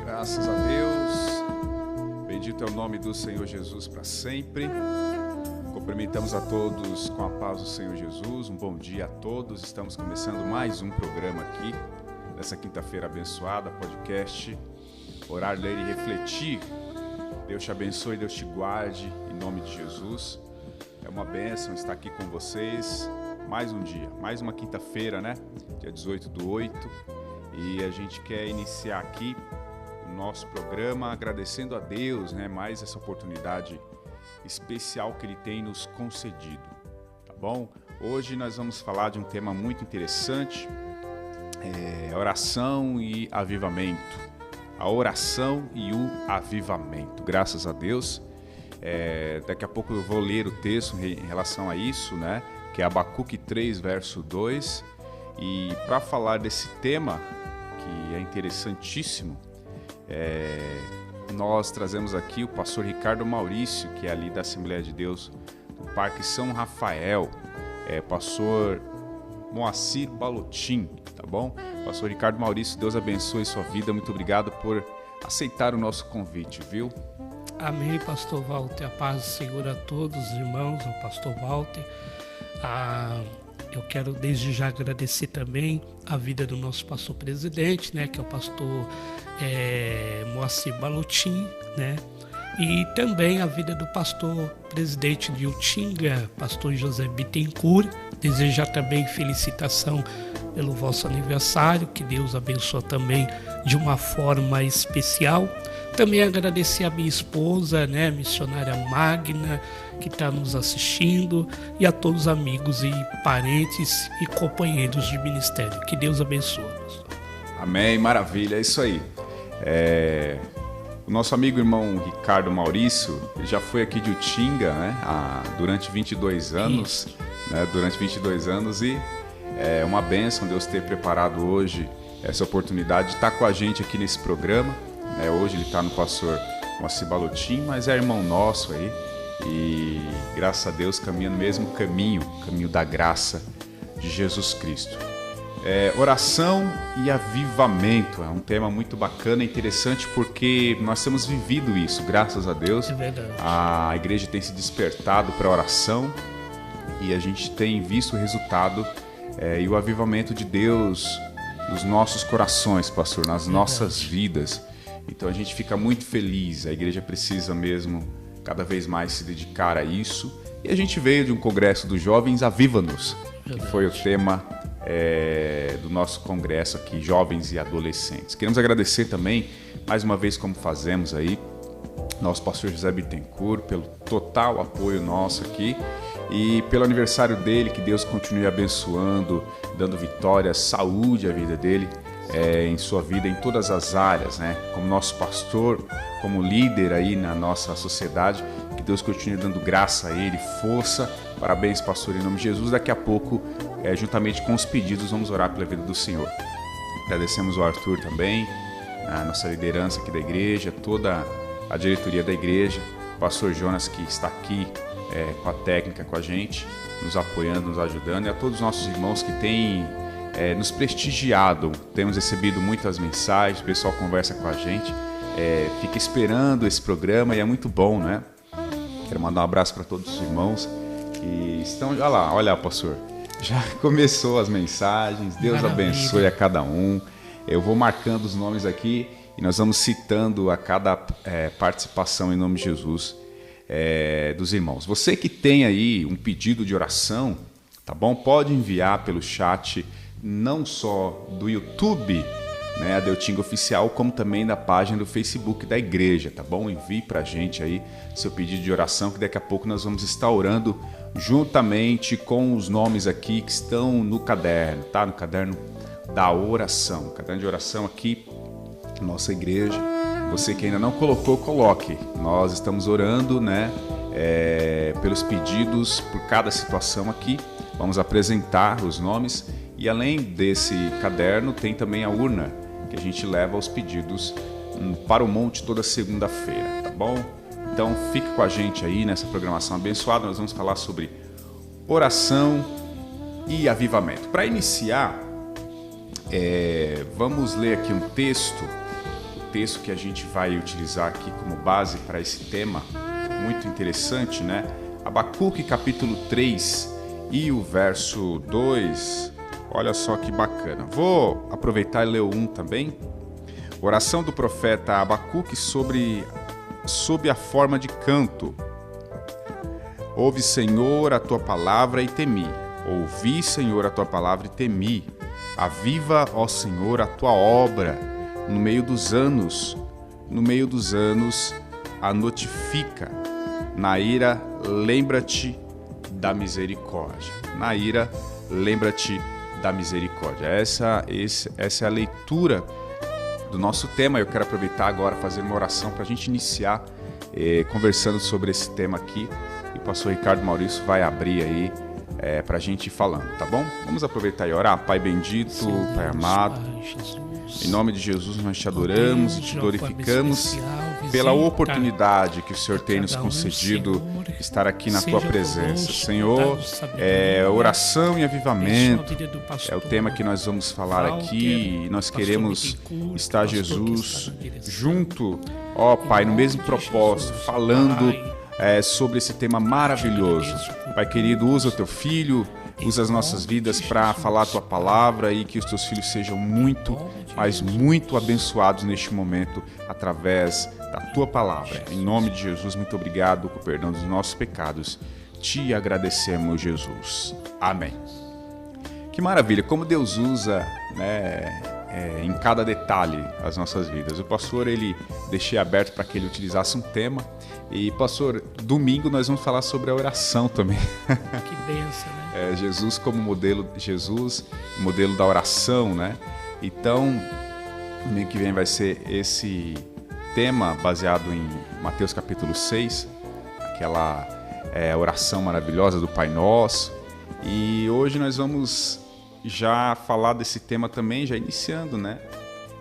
Graças a Deus, bendito é o nome do Senhor Jesus para sempre. Cumprimentamos a todos com a paz do Senhor Jesus, um bom dia a todos. Estamos começando mais um programa aqui, nessa quinta-feira abençoada, podcast Orar, Ler e Refletir. Deus te abençoe, Deus te guarde, em nome de Jesus. É uma bênção estar aqui com vocês, mais um dia, mais uma quinta-feira, né? Dia 18/8, e a gente quer iniciar aqui o nosso programa agradecendo a Deus, né? Mais essa oportunidade especial que Ele tem nos concedido, tá bom? Hoje nós vamos falar de um tema muito interessante, oração e avivamento. A oração e o avivamento, graças a Deus. Daqui a pouco eu vou ler o texto em relação a isso, né? Que é Abacuque 3, verso 2. E para falar desse tema, que é interessantíssimo, nós trazemos aqui o pastor Ricardo Maurício, que é ali da Assembleia de Deus do Parque São Rafael, pastor Moacir Balotin, tá bom? Pastor Ricardo Maurício, Deus abençoe sua vida, muito obrigado por aceitar o nosso convite, viu? Amém, pastor Walter, a paz do Senhor a todos os irmãos, ao pastor Walter. Eu quero desde já agradecer também a vida do nosso pastor presidente, né, que é o pastor Moacir Balotin, né, e também a vida do pastor presidente de Utinga, pastor José Bittencourt. Desejar também felicitação pelo vosso aniversário, que Deus abençoe também de uma forma especial. Também agradecer a minha esposa, né, missionária Magna, que está nos assistindo, e a todos os amigos e parentes e companheiros de ministério. Que Deus abençoe. Amém, maravilha, é isso aí. O nosso amigo irmão Ricardo Maurício, ele já foi aqui de Utinga, né, durante 22 anos, né, e é uma bênção Deus ter preparado hoje essa oportunidade de estar com a gente aqui nesse programa. Hoje ele está no pastor Moacir Balotin, mas é irmão nosso aí, e graças a Deus caminha no mesmo caminho da graça de Jesus Cristo. Oração e avivamento é um tema muito bacana e interessante, porque nós temos vivido isso, graças a Deus. É verdade. A igreja tem se despertado para a oração e a gente tem visto o resultado e o avivamento de Deus nos nossos corações, pastor, nas nossas vidas. Então a gente fica muito feliz, a igreja precisa mesmo cada vez mais se dedicar a isso. E a gente veio de um congresso dos jovens, Aviva-nos, que foi o tema do nosso congresso aqui, Jovens e Adolescentes. Queremos agradecer também, mais uma vez como fazemos aí, nosso pastor José Bittencourt, pelo total apoio nosso aqui e pelo aniversário dele, que Deus continue abençoando, dando vitória, saúde à vida dele, em sua vida em todas as áreas, né? Como nosso pastor, como líder aí na nossa sociedade, que Deus continue dando graça a ele, força. Parabéns, pastor, em nome de Jesus. Daqui a pouco, juntamente com os pedidos, vamos orar pela vida do Senhor. Agradecemos ao Arthur também, a nossa liderança aqui da igreja, toda a diretoria da igreja, o pastor Jonas, que está aqui com a técnica com a gente, nos apoiando, nos ajudando, e a todos os nossos irmãos que têm nos prestigiado. Temos recebido muitas mensagens, o pessoal conversa com a gente, fica esperando esse programa e é muito bom, né? Quero mandar um abraço para todos os irmãos que estão... Olha lá, pastor, já começou as mensagens. Deus Maravilha. Abençoe a cada um. Eu vou marcando os nomes aqui e nós vamos citando a cada participação em nome de Jesus dos irmãos. Você que tem aí um pedido de oração, tá bom? Pode enviar pelo chat, não só do YouTube, né, a Deltinga Oficial, como também da página do Facebook da igreja, tá bom? Envie pra gente aí seu pedido de oração, que daqui a pouco nós vamos estar orando juntamente com os nomes aqui que estão no caderno, tá? No caderno da oração, caderno de oração aqui, nossa igreja. Você que ainda não colocou, coloque. Nós estamos orando, né, pelos pedidos, por cada situação aqui. Vamos apresentar os nomes e além desse caderno tem também a urna que a gente leva os pedidos para o monte toda segunda-feira, tá bom? Então fique com a gente aí nessa programação abençoada. Nós vamos falar sobre oração e avivamento. Para iniciar, vamos ler aqui um texto que a gente vai utilizar aqui como base para esse tema, muito interessante, né? Abacuque capítulo 3 e o verso 2, olha só que bacana. Vou aproveitar e ler o 1 também. Oração do profeta Abacuque sob a forma de canto. Ouve, Senhor, a tua palavra e temi. Ouvi, Senhor, a tua palavra e temi. Aviva, ó Senhor, a tua obra. No meio dos anos, a notifica. Na ira, lembra-te da misericórdia. Na ira, lembra-te da misericórdia. Essa é a leitura do nosso tema. Eu quero aproveitar agora fazer uma oração para a gente iniciar conversando sobre esse tema aqui. E o pastor Ricardo Maurício vai abrir aí para a gente ir falando, tá bom? Vamos aproveitar e orar. Pai bendito, Sim, Pai amado, em nome de Jesus nós te adoramos e te glorificamos pela oportunidade que o Senhor tem nos concedido estar aqui na tua presença. Senhor, oração e avivamento é o tema que nós vamos falar aqui e nós queremos estar, Jesus, junto, ó Pai, no mesmo propósito, falando sobre esse tema maravilhoso. Pai querido, usa o teu filho, usa as nossas vidas para falar a tua palavra e que os teus filhos sejam muito, mas muito abençoados neste momento através da tua palavra. Em nome de Jesus, muito obrigado com o perdão dos nossos pecados. Te agradecemos, Jesus. Amém. Que maravilha, como Deus usa, né, em cada detalhe as nossas vidas. O pastor, ele deixei aberto para que ele utilizasse um tema. E, pastor, domingo nós vamos falar sobre a oração também. Que bênção, né? Jesus como modelo, modelo da oração, né? Então, domingo que vem vai ser esse tema baseado em Mateus capítulo 6, aquela oração maravilhosa do Pai Nosso. E hoje nós vamos já falar desse tema também, já iniciando, né?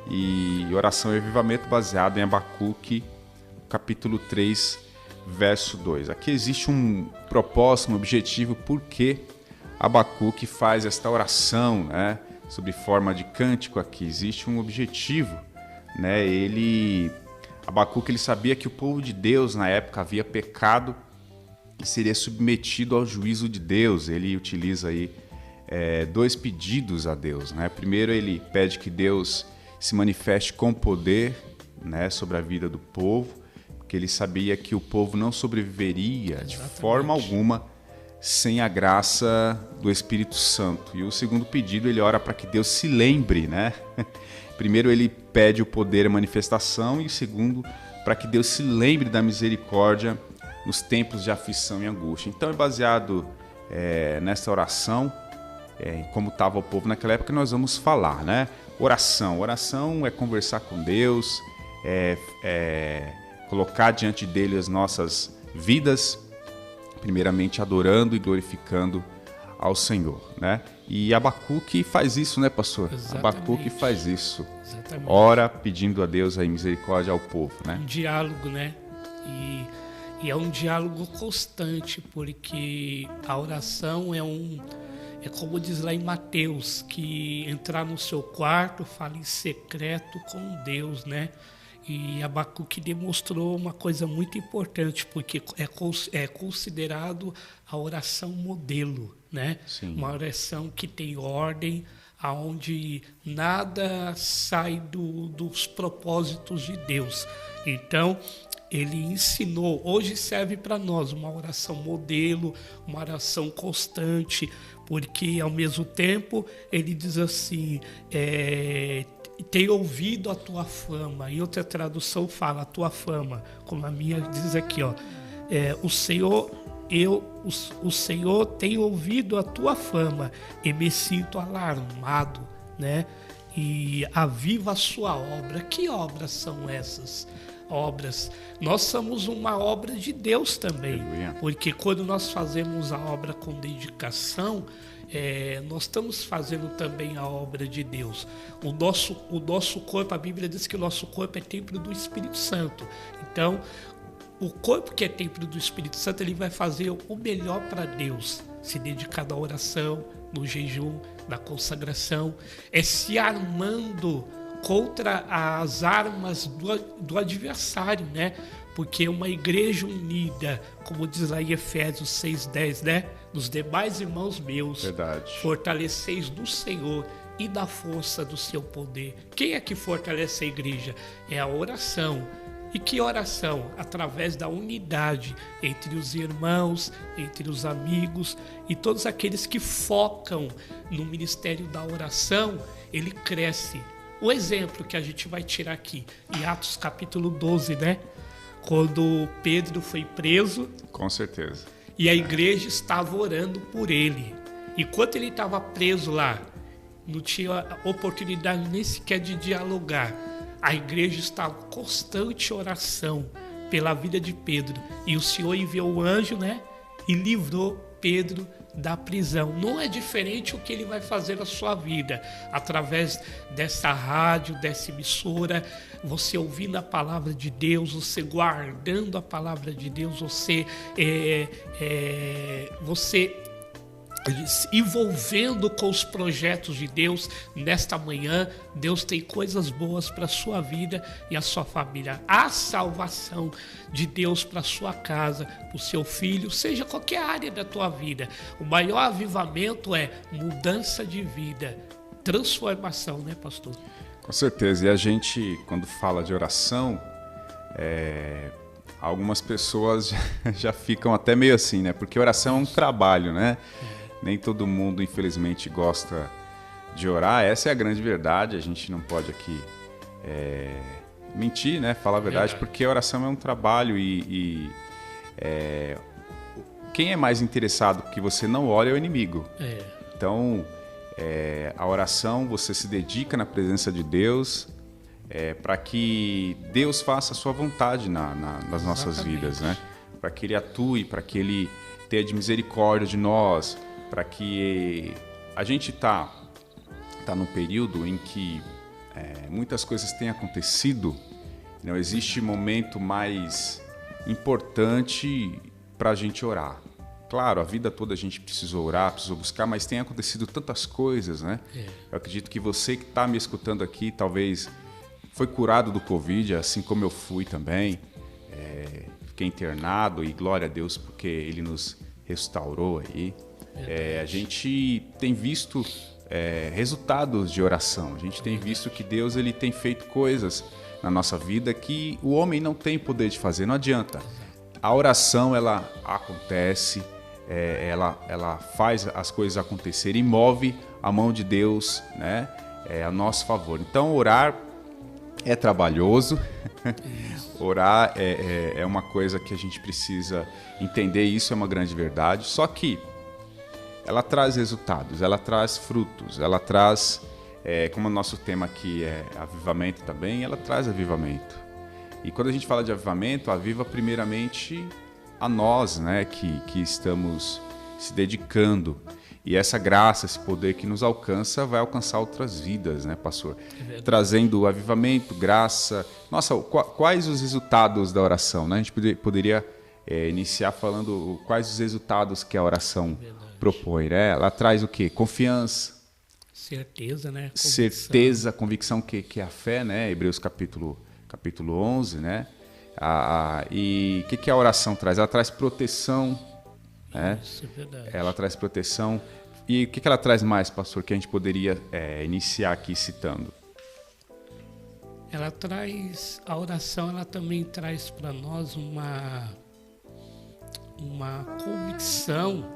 E oração e avivamento baseado em Abacuque, capítulo 3, verso 2. Aqui existe um propósito, um objetivo, por que Abacuque faz esta oração, né? Sob forma de cântico aqui. Existe um objetivo, né? Abacuque, ele sabia que o povo de Deus na época havia pecado e seria submetido ao juízo de Deus. Ele utiliza aí dois pedidos a Deus, né? Primeiro, ele pede que Deus se manifeste com poder, né, sobre a vida do povo, porque ele sabia que o povo não sobreviveria de forma alguma sem a graça do Espírito Santo. E o segundo pedido, ele ora para que Deus se lembre, né? Primeiro, ele pede o poder e a manifestação, e o segundo, para que Deus se lembre da misericórdia nos tempos de aflição e angústia. Então, é baseado nessa oração, em como estava o povo naquela época, nós vamos falar, né? Oração é conversar com Deus, colocar diante dele as nossas vidas, primeiramente adorando e glorificando ao Senhor, né? E Abacuque faz isso, né, pastor? Exatamente. Abacuque faz isso. Exatamente. Ora pedindo a Deus a misericórdia ao povo, né? Um diálogo, né? E é um diálogo constante, porque a oração é como diz lá em Mateus, que entrar no seu quarto, fala em secreto com Deus, né? E Abacuque demonstrou uma coisa muito importante, porque é considerado a oração modelo, né? Sim. Uma oração que tem ordem, onde nada sai dos propósitos de Deus. Então, ele ensinou, hoje serve para nós uma oração modelo, uma oração constante, porque ao mesmo tempo ele diz assim, tem ouvido a tua fama. E outra tradução fala a tua fama, como a minha diz aqui, ó. O Senhor tem ouvido a tua fama e me sinto alarmado, né? E aviva a sua obra. Que obras são essas? Obras. Nós somos uma obra de Deus também, porque quando nós fazemos a obra com dedicação, nós estamos fazendo também a obra de Deus. O nosso corpo, a Bíblia diz que o nosso corpo é templo do Espírito Santo. Então, o corpo que é templo do Espírito Santo, ele vai fazer o melhor para Deus, se dedicar à oração, no jejum, na consagração, se armando contra as armas do adversário, né? Porque uma igreja unida, como diz lá em Efésios 6:10, né? Dos demais irmãos meus, verdade, fortaleceis do Senhor e da força do seu poder. Quem é que fortalece a igreja? É a oração. E que oração? Através da unidade entre os irmãos, entre os amigos e todos aqueles que focam no ministério da oração, ele cresce. O exemplo que a gente vai tirar aqui, em Atos capítulo 12, né? Quando Pedro foi preso. Com certeza. E a igreja estava orando por ele. Enquanto ele estava preso lá, não tinha oportunidade nem sequer de dialogar. A igreja estava em constante oração pela vida de Pedro. E o Senhor enviou o anjo, né? E livrou Pedro da prisão. Não é diferente o que ele vai fazer na sua vida. Através dessa rádio, dessa emissora, você ouvindo a palavra de Deus, você guardando a palavra de Deus, você envolvendo com os projetos de Deus. Nesta manhã, Deus tem coisas boas para a sua vida e a sua família. A salvação de Deus para a sua casa, para o seu filho, seja qualquer área da tua vida. O maior avivamento é mudança de vida, transformação, né, pastor? Com certeza. E a gente, quando fala de oração, algumas pessoas já ficam até meio assim, né? Porque oração é um trabalho, né? Nem todo mundo, infelizmente, gosta de orar. Essa é a grande verdade. A gente não pode aqui mentir, né? Falar a verdade, porque a oração é um trabalho e quem é mais interessado que você não ore é o inimigo. Então, a oração, você se dedica na presença de Deus para que Deus faça a sua vontade nas nossas vidas, né? Para que Ele atue, para que Ele tenha de misericórdia de nós, para que a gente tá num período em que muitas coisas têm acontecido. Não existe momento mais importante para a gente orar. Claro, a vida toda a gente precisou orar, precisou buscar, mas tem acontecido tantas coisas, né? Eu acredito que você que está me escutando aqui, talvez foi curado do Covid, assim como eu fui também. Fiquei internado e glória a Deus porque Ele nos restaurou aí. A gente tem visto resultados de oração. A gente tem visto que Deus ele tem feito coisas na nossa vida que o homem não tem poder de fazer. Não adianta. A oração ela acontece, ela faz as coisas acontecerem e move a mão de Deus, né, a nosso favor. Então orar é trabalhoso. Orar é uma coisa que a gente precisa entender. Isso é uma grande verdade. Só que ela traz resultados, ela traz frutos, ela traz, como o nosso tema aqui é avivamento também, ela traz avivamento. E quando a gente fala de avivamento, aviva primeiramente a nós, né, que estamos se dedicando. E essa graça, esse poder que nos alcança, vai alcançar outras vidas, né, pastor? Trazendo avivamento, graça. Nossa, quais os resultados da oração, né? A gente poderia iniciar falando quais os resultados que a oração propõe, né? Ela traz o quê? Confiança. Certeza, né? Convicção. Certeza, convicção que é a fé, né? Hebreus capítulo 11, né? E o que a oração traz? Ela traz proteção, né? Isso é verdade. Ela traz proteção. E o que ela traz mais, pastor, que a gente poderia iniciar aqui citando? A oração, ela também traz para nós uma convicção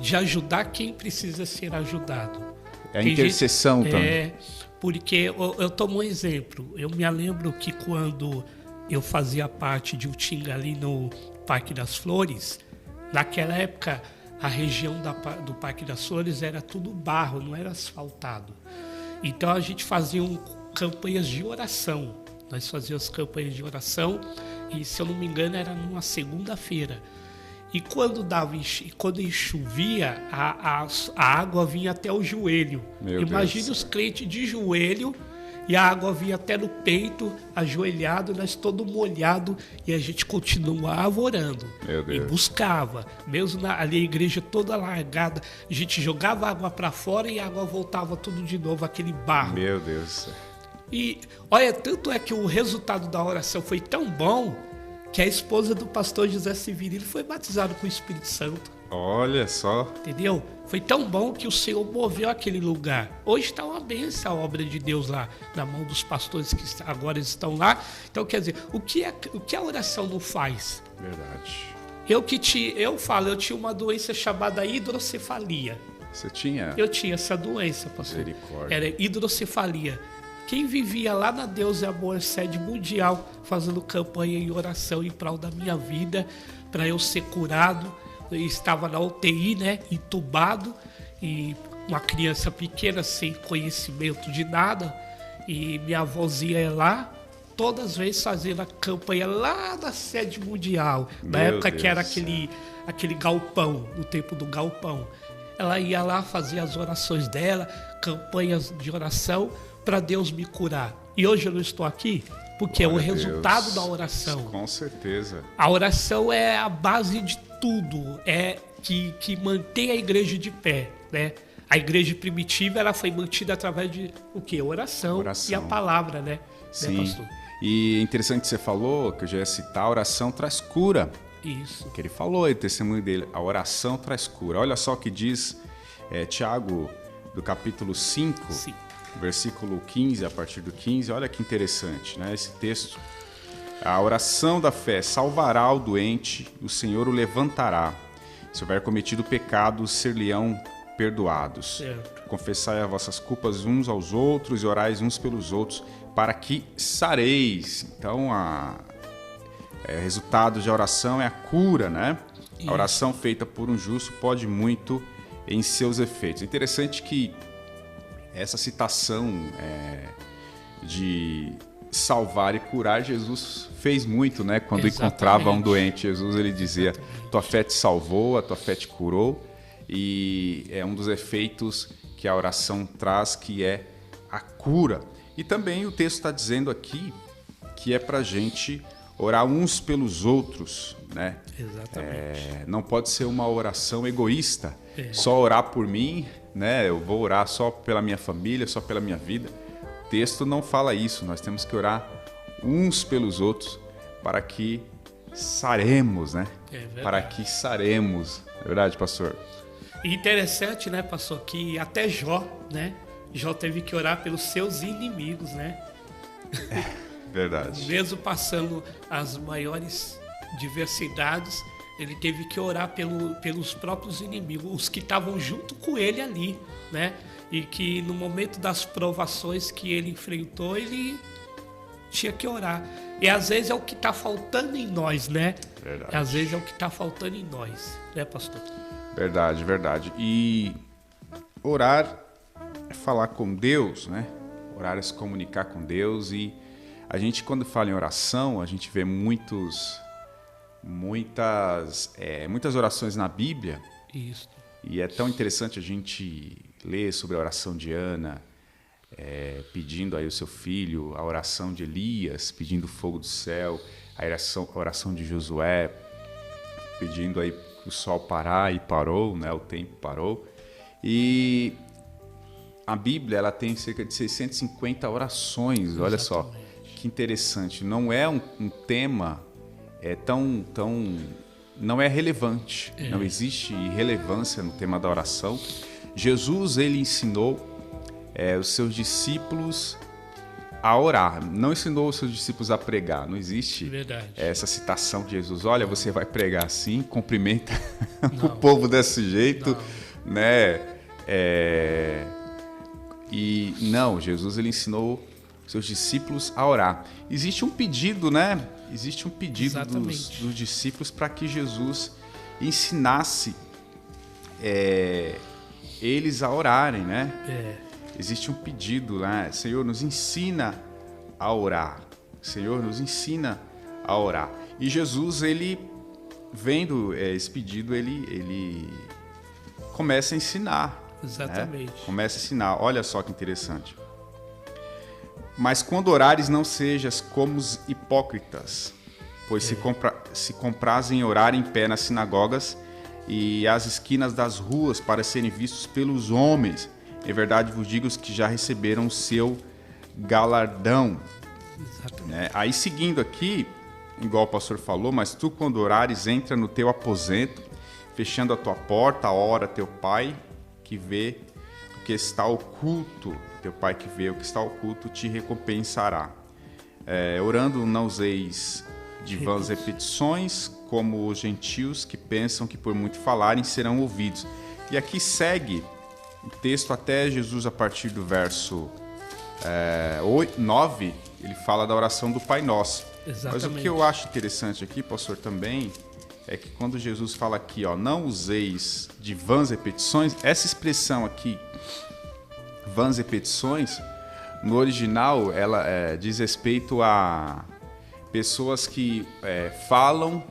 de ajudar quem precisa ser ajudado. É a intercessão também. Porque eu tomo um exemplo. Eu me lembro que quando eu fazia parte de Utinga ali no Parque das Flores, naquela época a região do Parque das Flores era tudo barro, não era asfaltado. Então a gente fazia campanhas de oração. Nós fazíamos campanhas de oração e, se eu não me engano, era numa segunda-feira. E quando chovia, a água vinha até o joelho. Imagine os crentes de joelho e a água vinha até no peito, ajoelhado, nós todo molhado, e a gente continuava orando. E buscava, mesmo ali a igreja toda largada, a gente jogava água para fora e a água voltava tudo de novo, aquele barro. Meu Deus. E olha, tanto é que o resultado da oração foi tão bom que a esposa do pastor José Severino foi batizada com o Espírito Santo. Olha só. Entendeu? Foi tão bom que o Senhor moveu aquele lugar. Hoje está uma bênção a obra de Deus lá, na mão dos pastores que agora estão lá. Então, quer dizer, o que a oração não faz? Verdade. Eu tinha uma doença chamada hidrocefalia. Você tinha? Eu tinha essa doença, pastor. Misericórdia. Era hidrocefalia. Quem vivia lá na Deus e Amor Sede Mundial, fazendo campanha em oração em prol da minha vida, para eu ser curado. Eu estava na UTI, né, entubado, e uma criança pequena, sem conhecimento de nada, e minha avózinha é lá, todas as vezes fazendo a campanha lá na Sede Mundial, na época que era aquele galpão, no tempo do galpão. Ela ia lá fazer as orações dela, campanhas de oração, para Deus me curar. E hoje eu não estou aqui porque Glória é o resultado da oração. Com certeza. A oração é a base de tudo, é que mantém a igreja de pé, né? A igreja primitiva, ela foi mantida através de o quê? Oração. E a palavra, né? Sim. Né, pastor? E é interessante que você falou, que eu já ia citar, a oração traz cura. Isso. Que ele falou, o testemunho dele, a oração traz cura. Olha só o que diz Tiago, do capítulo 5, Sim. versículo 15, a partir do 15. Olha que interessante, né? Esse texto. A oração da fé salvará o doente, o Senhor o levantará. Se houver cometido pecado, ser-lhe-ão perdoados. Certo. Confessai as vossas culpas uns aos outros e orais uns pelos outros, para que sareis. Então, o resultado de oração é a cura, né? Isso. A oração feita por um justo pode muito em seus efeitos. É interessante que essa citação de salvar e curar, Jesus fez muito, né? Quando encontrava um doente, Jesus ele dizia: tua fé te salvou, a tua fé te curou. E é um dos efeitos que a oração traz, que é a cura. E também o texto está dizendo aqui que é para a gente orar uns pelos outros, né? Exatamente. Não pode ser uma oração egoísta, só orar por mim, né? Eu vou orar só pela minha família, só pela minha vida. O texto não fala isso, nós temos que orar uns pelos outros para que saremos, né? Para que saremos. É verdade, pastor? E interessante, né, pastor, que até Jó, né? Jó teve que orar pelos seus inimigos, né? Verdade. Mesmo passando as maiores diversidades, ele teve que orar pelos próprios inimigos, os que estavam junto com ele ali, né? E que no momento das provações que ele enfrentou, ele tinha que orar. E às vezes é o que está faltando em nós, né? Verdade. Às vezes é o que está faltando em nós, né, pastor? Verdade, verdade. E orar é falar com Deus, né? Orar é se comunicar com Deus. E a gente, quando fala em oração, a gente vê muitas orações na Bíblia. Isso. E é tão interessante a gente ler sobre a oração de Ana, pedindo aí o seu filho, a oração de Elias, pedindo fogo do céu, a oração de Josué, pedindo aí que o sol parar, e parou, né? O tempo parou. E a Bíblia, ela tem cerca de 650 orações. Exatamente. Olha só, que interessante. Não é um tema não é relevante. Não existe irrelevância no tema da oração. Jesus, ele ensinou os seus discípulos a orar. Não ensinou os seus discípulos a pregar. Não existe essa citação de Jesus. Olha, você vai pregar assim, cumprimenta o povo desse jeito, né? E não, Jesus ele ensinou seus discípulos a orar. Existe um pedido, né? Existe um pedido dos discípulos para que Jesus ensinasse eles a orarem, né? Existe um pedido, né? Senhor, nos ensina a orar. Senhor, nos ensina a orar. E Jesus, ele, vendo esse pedido, ele começa a ensinar. Exatamente. Né? Começa a ensinar. Olha só que interessante. Mas quando orares, não sejas como os hipócritas, pois se comprazem em orar em pé nas sinagogas e às esquinas das ruas para serem vistos pelos homens. Em verdade vos digo que já receberam o seu galardão. Exatamente. Aí seguindo aqui, igual o pastor falou, mas tu quando orares, entra no teu aposento, fechando a tua porta, ora teu pai que vê o que está oculto. Teu pai que vê o que está oculto te recompensará. Orando não useis de vãs repetições, como os gentios que pensam que por muito falarem serão ouvidos. E aqui segue o texto até Jesus, a partir do verso 9, ele fala da oração do Pai Nosso. Exatamente. Mas o que eu acho interessante aqui, pastor, também, é que quando Jesus fala aqui, não useis de vãs repetições, essa expressão aqui, vãs repetições, no original, ela diz respeito a pessoas que falam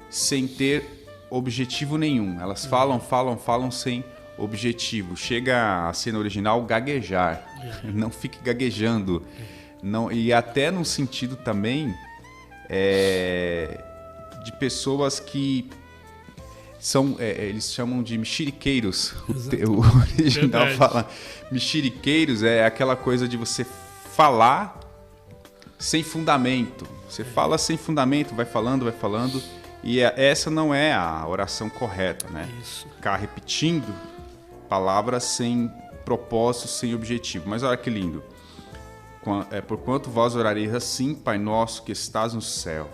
sem ter objetivo nenhum. Elas falam sem objetivo. Chega a ser no original gaguejar. Não fique gaguejando. Não, e até no sentido também de pessoas que são, eles chamam de mexeriqueiros. O original fala mexeriqueiros, é aquela coisa de você falar sem fundamento. Você fala sem fundamento, vai falando. E essa não é a oração correta, né? Isso. Ficar repetindo palavras sem propósito, sem objetivo. Mas olha que lindo. Porquanto vós orareis assim, Pai nosso que estás no céu,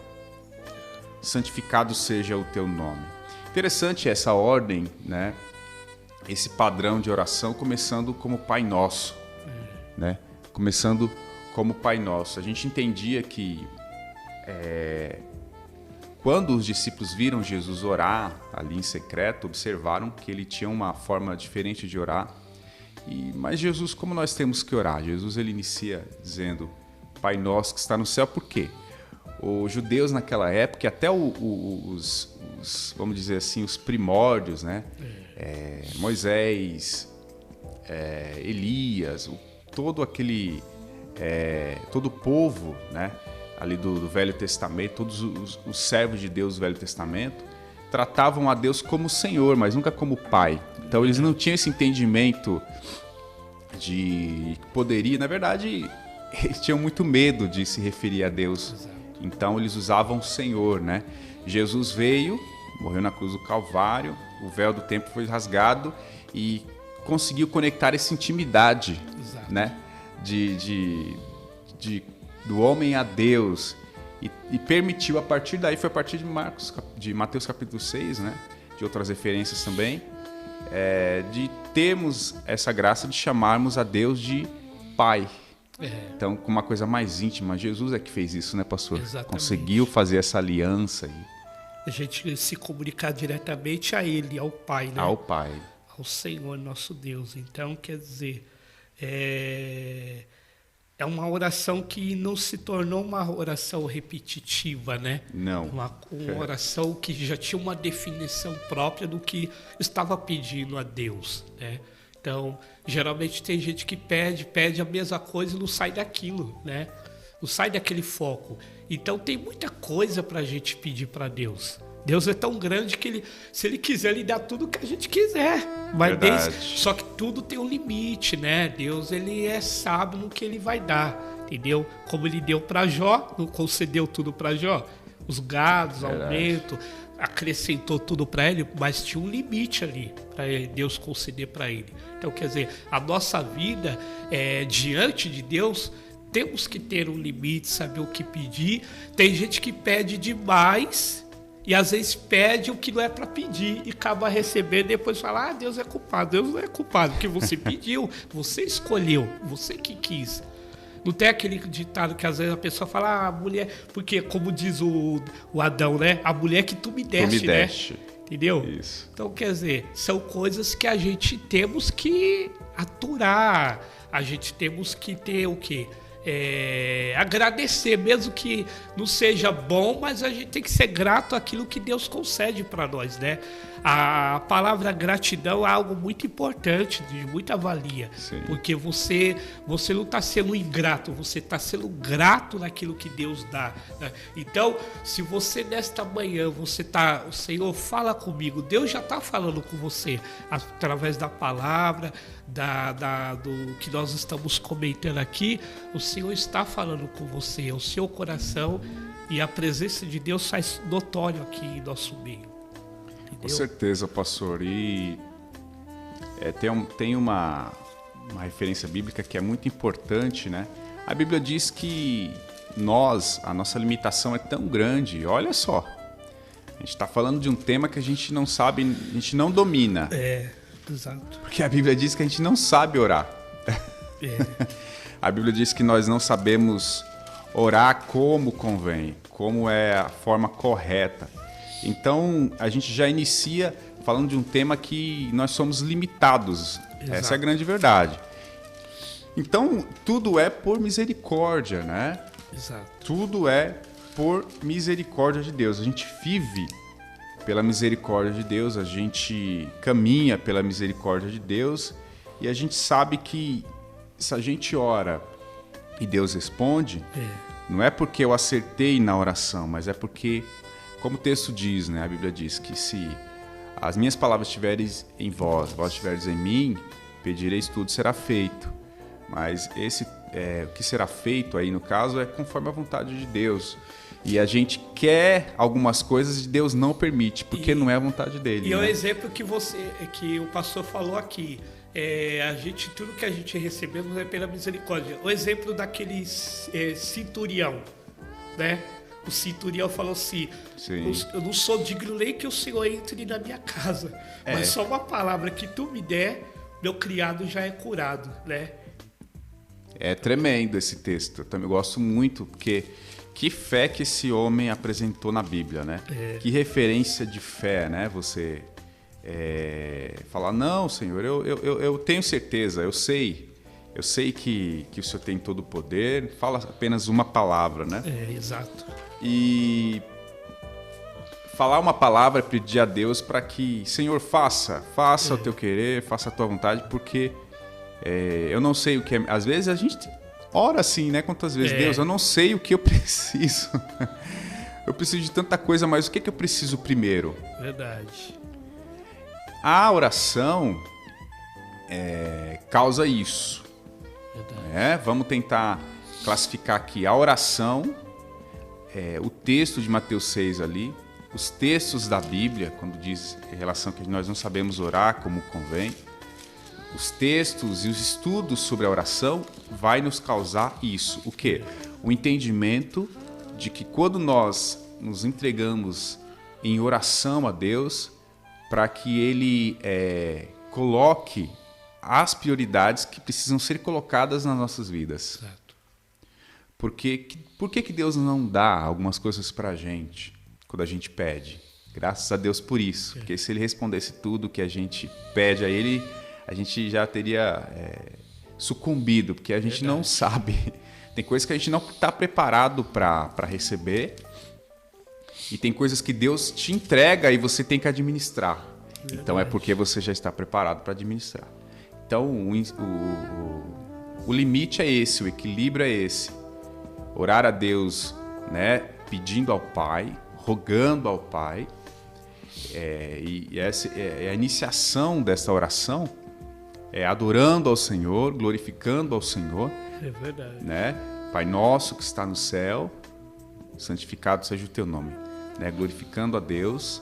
santificado seja o teu nome. Interessante essa ordem, né? Esse padrão de oração, começando como Pai Nosso, né? Começando como Pai Nosso. A gente entendia que quando os discípulos viram Jesus orar ali em secreto, observaram que ele tinha uma forma diferente de orar. Mas Jesus, como nós temos que orar? Jesus ele inicia dizendo, Pai Nosso que está no céu, por quê? Os judeus naquela época, até os vamos dizer assim, os primórdios, né? Moisés, Elias, todo o povo, né? Ali do Velho Testamento, todos os servos de Deus do Velho Testamento, tratavam a Deus como Senhor, mas nunca como Pai. Então eles não tinham esse entendimento de poderia. Na verdade, eles tinham muito medo de se referir a Deus. Exato. Então eles usavam Senhor, né? Jesus veio, morreu na cruz do Calvário, o véu do templo foi rasgado e conseguiu conectar essa intimidade, Exato. né? Do homem a Deus e permitiu, a partir daí, foi a partir de Mateus capítulo 6, né? De outras referências também, de termos essa graça de chamarmos a Deus de Pai. Então, com uma coisa mais íntima, Jesus é que fez isso, né, pastor? Exatamente. Conseguiu fazer essa aliança. A gente se comunicar diretamente a Ele, ao Pai, né? Ao Pai. Ao Senhor, nosso Deus. Então, quer dizer, é uma oração que não se tornou uma oração repetitiva, né? Não. Uma oração que já tinha uma definição própria do que estava pedindo a Deus, né? Então, geralmente tem gente que pede a mesma coisa e não sai daquilo, né? Não sai daquele foco. Então, tem muita coisa para a gente pedir para Deus. Deus é tão grande que se Ele quiser, Ele dá tudo que a gente quiser. Mas só que tudo tem um limite, né? Deus, Ele é sábio no que Ele vai dar, entendeu? Como Ele deu para Jó, não concedeu tudo para Jó. Os gados, aumento, acrescentou tudo para ele, mas tinha um limite ali para Deus conceder para ele. Então, quer dizer, a nossa vida diante de Deus, temos que ter um limite, saber o que pedir. Tem gente que pede demais E às vezes pede o que não é para pedir e acaba recebendo e depois fala, Deus é culpado. Deus não é culpado, porque você pediu, você escolheu, você que quis. Não tem aquele ditado que às vezes a pessoa fala, a mulher... Porque, como diz o Adão, né? A mulher que tu me deste, né? Entendeu? Isso. Então, quer dizer, são coisas que a gente temos que aturar. A gente temos que ter o quê? Agradecer, mesmo que não seja bom, mas a gente tem que ser grato àquilo que Deus concede para nós, né? A palavra gratidão é algo muito importante, de muita valia. Sim. Porque você não está sendo ingrato, você está sendo grato naquilo que Deus dá, né? Então, se você nesta manhã, o Senhor fala comigo, Deus já está falando com você através da palavra, do que nós estamos comentando aqui, o Senhor está falando com você, é o seu coração, e a presença de Deus faz notório aqui em nosso meio. Entendeu? Com certeza, pastor. E tem uma referência bíblica que é muito importante, né? A Bíblia diz que a nossa limitação é tão grande. Olha só, a gente está falando de um tema que a gente não sabe, a gente não domina. Exato. Porque a Bíblia diz que a gente não sabe orar. A Bíblia diz que nós não sabemos orar como convém, como é a forma correta. Então, a gente já inicia falando de um tema que nós somos limitados. Exato. Essa é a grande verdade. Então, tudo é por misericórdia, né? Exato. Tudo é por misericórdia de Deus. A gente vive pela misericórdia de Deus, a gente caminha pela misericórdia de Deus e a gente sabe que se a gente ora e Deus responde, não é porque eu acertei na oração, mas é porque, como o texto diz, né? A Bíblia diz que se as minhas palavras estiverem em vós estiveres em mim, pedireis, tudo será feito. Mas o que será feito aí, no caso, é conforme a vontade de Deus. E a gente quer algumas coisas e Deus não permite, porque não é a vontade dele. E é né? o exemplo que o pastor falou aqui. Tudo que a gente recebemos é pela misericórdia. O exemplo daquele centurião, né? O centurião falou assim, eu não sou digno nem que o Senhor entre na minha casa, mas só uma palavra que tu me der, meu criado já é curado, né? É tremendo esse texto, eu também gosto muito, porque que fé que esse homem apresentou na Bíblia, né? Que referência de fé, né? Você falar, não, Senhor, eu tenho certeza, eu sei que o Senhor tem todo o poder, fala apenas uma palavra, né? Exato. E falar uma palavra, pedir a Deus para que, Senhor, faça o teu querer, faça a tua vontade, porque eu não sei o que é. Às vezes a gente ora assim, né? Quantas vezes, Deus, eu não sei o que eu preciso. Eu preciso de tanta coisa, mas o que eu preciso primeiro? Verdade. A oração causa isso. Verdade. Vamos tentar classificar aqui a oração, o texto de Mateus 6 ali, os textos da Bíblia, quando diz em relação que nós não sabemos orar como convém, os textos e os estudos sobre a oração vai nos causar isso. O quê? O entendimento de que quando nós nos entregamos em oração a Deus, para que Ele coloque as prioridades que precisam ser colocadas nas nossas vidas. Certo. Por que Deus não dá algumas coisas para a gente quando a gente pede? Graças a Deus por isso. Porque se Ele respondesse tudo que a gente pede a Ele, a gente já teria sucumbido, porque a gente não sabe. Tem coisas que a gente não está preparado para receber e tem coisas que Deus te entrega e você tem que administrar. Verdade. Então é porque você já está preparado para administrar. Então o limite é esse, o equilíbrio é esse. Orar a Deus, né, pedindo ao Pai, rogando ao Pai, e essa a iniciação dessa oração, adorando ao Senhor, glorificando ao Senhor. É verdade. Né? Pai nosso que está no céu, santificado seja o teu nome. Né? Glorificando a Deus,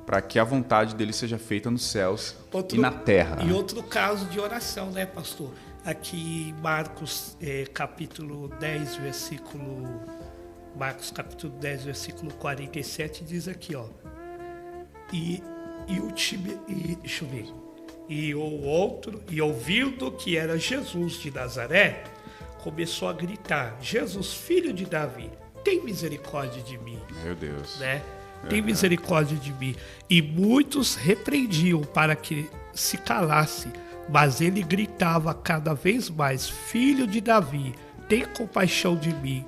para que a vontade dele seja feita nos céus e na terra. E outro caso de oração, né, pastor? Aqui em Marcos, capítulo 10, versículo Marcos capítulo 10, versículo 47, diz aqui, ó. Deixa eu ver. E o outro, e ouvindo que era Jesus de Nazaré, começou a gritar: Jesus, filho de Davi, tem misericórdia de mim. Meu Deus. Né? Tem misericórdia de mim. E muitos repreendiam para que se calasse, mas ele gritava cada vez mais: Filho de Davi, tem compaixão de mim.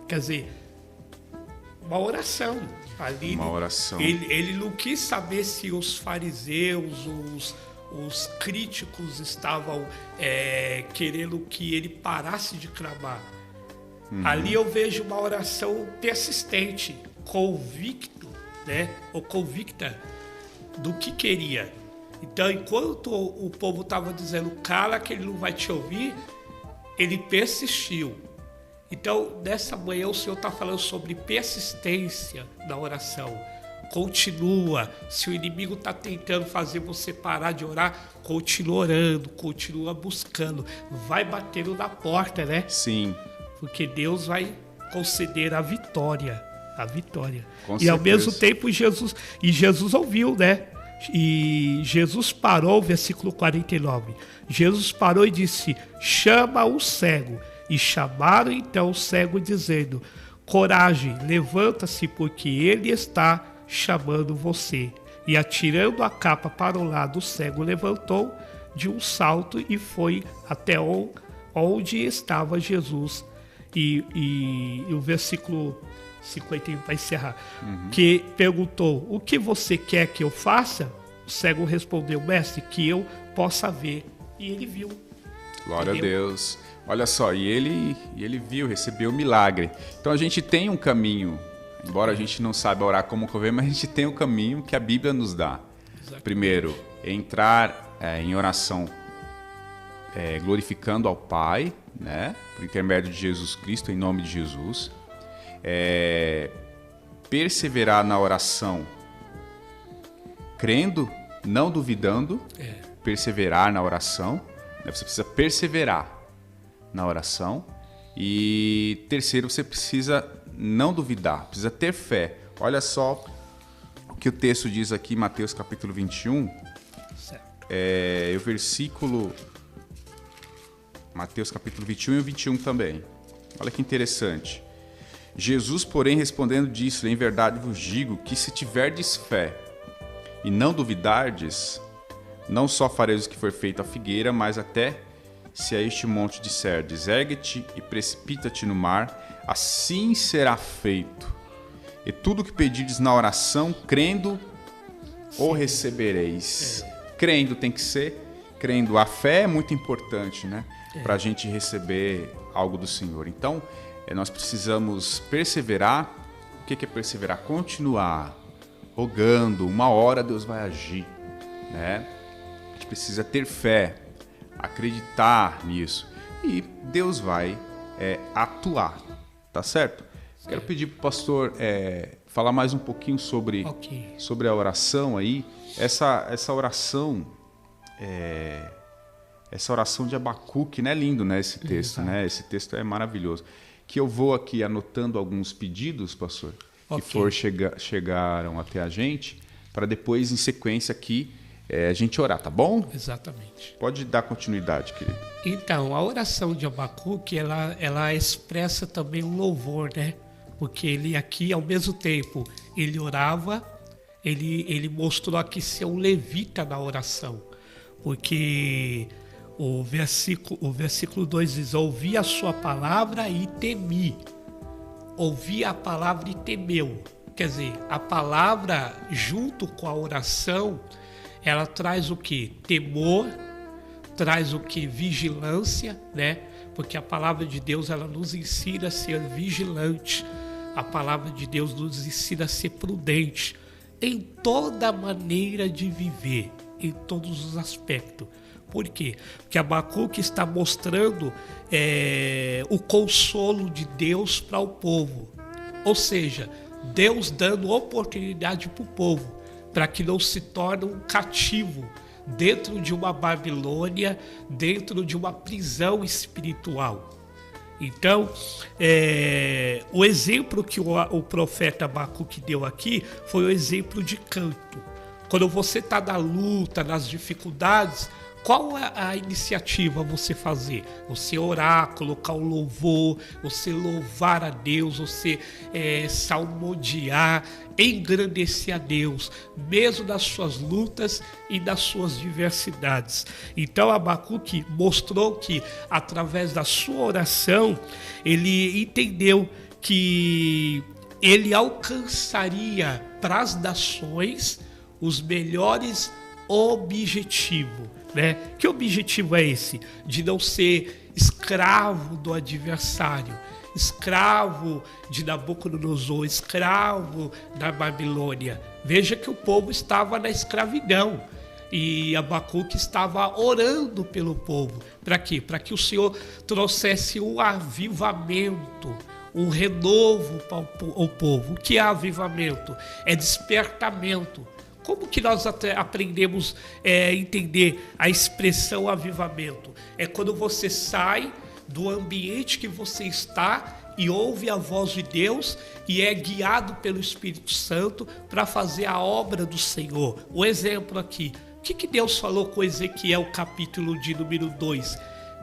Quer dizer, uma oração. Ali, uma oração. Ele não quis saber se os fariseus, os críticos estavam querendo que ele parasse de clamar. Ali eu vejo uma oração persistente, convicto, né? Ou convicta do que queria. Então, enquanto o povo estava dizendo, cala que ele não vai te ouvir, ele persistiu. Então, nessa manhã o Senhor está falando sobre persistência na oração. Continua. Se o inimigo está tentando fazer você parar de orar, continua orando, continua buscando. Vai batendo na porta, né? Sim. Porque Deus vai conceder a vitória. A vitória. Com e ao certeza. mesmo tempo Jesus ouviu, né? E Jesus parou, versículo 49. Jesus parou e disse: chama o cego. E chamaram então o cego, dizendo: coragem, levanta-se, porque ele está chamando você. E atirando a capa para o lado, o cego levantou de um salto e foi até onde estava Jesus. E o versículo 51 para encerrar, que perguntou: o que você quer que eu faça? O cego respondeu: mestre, que eu possa ver. E ele viu. Glória a Deus. Olha só, e ele viu, recebeu o milagre. Então a gente tem um caminho, embora a gente não saiba orar como convém, mas a gente tem um caminho que a Bíblia nos dá. Exatamente. Primeiro, entrar em oração glorificando ao Pai, né, por intermédio de Jesus Cristo, em nome de Jesus. Perseverar na oração, crendo, não duvidando. Perseverar na oração, né? Você precisa perseverar na oração. E terceiro, você precisa não duvidar, precisa ter fé. Olha só o que o texto diz aqui, Mateus capítulo 21, o versículo... Mateus capítulo 21 e 21 também. Olha que interessante. Jesus, porém, respondendo, disse: em verdade vos digo que se tiverdes fé e não duvidardes, não só fareis o que for feito à figueira, mas até se a este monte disserdes: ergue-te e precipita-te no mar, assim será feito. E tudo o que pedirdes na oração, crendo, o recebereis. Crendo tem que ser, crendo. A fé é muito importante, né? Para a gente receber algo do Senhor. Então, nós precisamos perseverar. O que é perseverar? Continuar rogando. Uma hora Deus vai agir, né? A gente precisa ter fé, acreditar nisso, e Deus vai atuar, tá certo? Quero pedir para o pastor falar mais um pouquinho sobre a oração aí. Essa oração de Abacuque, né? Lindo, né? Esse texto, né? Esse texto é maravilhoso. Que eu vou aqui anotando alguns pedidos, pastor, que chegaram até a gente, para depois, em sequência aqui, a gente orar, tá bom? Exatamente. Pode dar continuidade, querido. Então, a oração de Abacuque, ela expressa também um louvor, né? Porque ele aqui, ao mesmo tempo, ele orava, ele mostrou aqui ser um levita na oração. Porque o versículo 2 diz: ouvi a sua palavra e temi. Ouvi a palavra e temeu. Quer dizer, a palavra junto com a oração, ela traz o quê? Temor, traz o quê? Vigilância, né? Porque a palavra de Deus, ela nos ensina a ser vigilante. A palavra de Deus nos ensina a ser prudente em toda maneira de viver, em todos os aspectos. Por quê? Porque Abacuque está mostrando o consolo de Deus para o povo. Ou seja, Deus dando oportunidade para o povo, para que não se torne um cativo dentro de uma Babilônia, dentro de uma prisão espiritual. Então, o exemplo que o profeta Abacuque deu aqui foi o exemplo de canto. Quando você está na luta, nas dificuldades, qual é a iniciativa você fazer? Você orar, colocar o louvor, você louvar a Deus, você salmodiar, engrandecer a Deus, mesmo nas suas lutas e nas suas diversidades. Então Abacuque mostrou que, através da sua oração, ele entendeu que ele alcançaria para as nações os melhores objetivos. Né? Que objetivo é esse? De não ser escravo do adversário, escravo de Nabucodonosor, escravo da Babilônia. Veja que o povo estava na escravidão e Abacuque estava orando pelo povo. Para quê? Para que o Senhor trouxesse um avivamento, um renovo para o povo. O que é avivamento? É despertamento. Como que nós aprendemos a entender a expressão avivamento? É quando você sai do ambiente que você está e ouve a voz de Deus e é guiado pelo Espírito Santo para fazer a obra do Senhor. O exemplo aqui, o que Deus falou com Ezequiel, capítulo de número 2?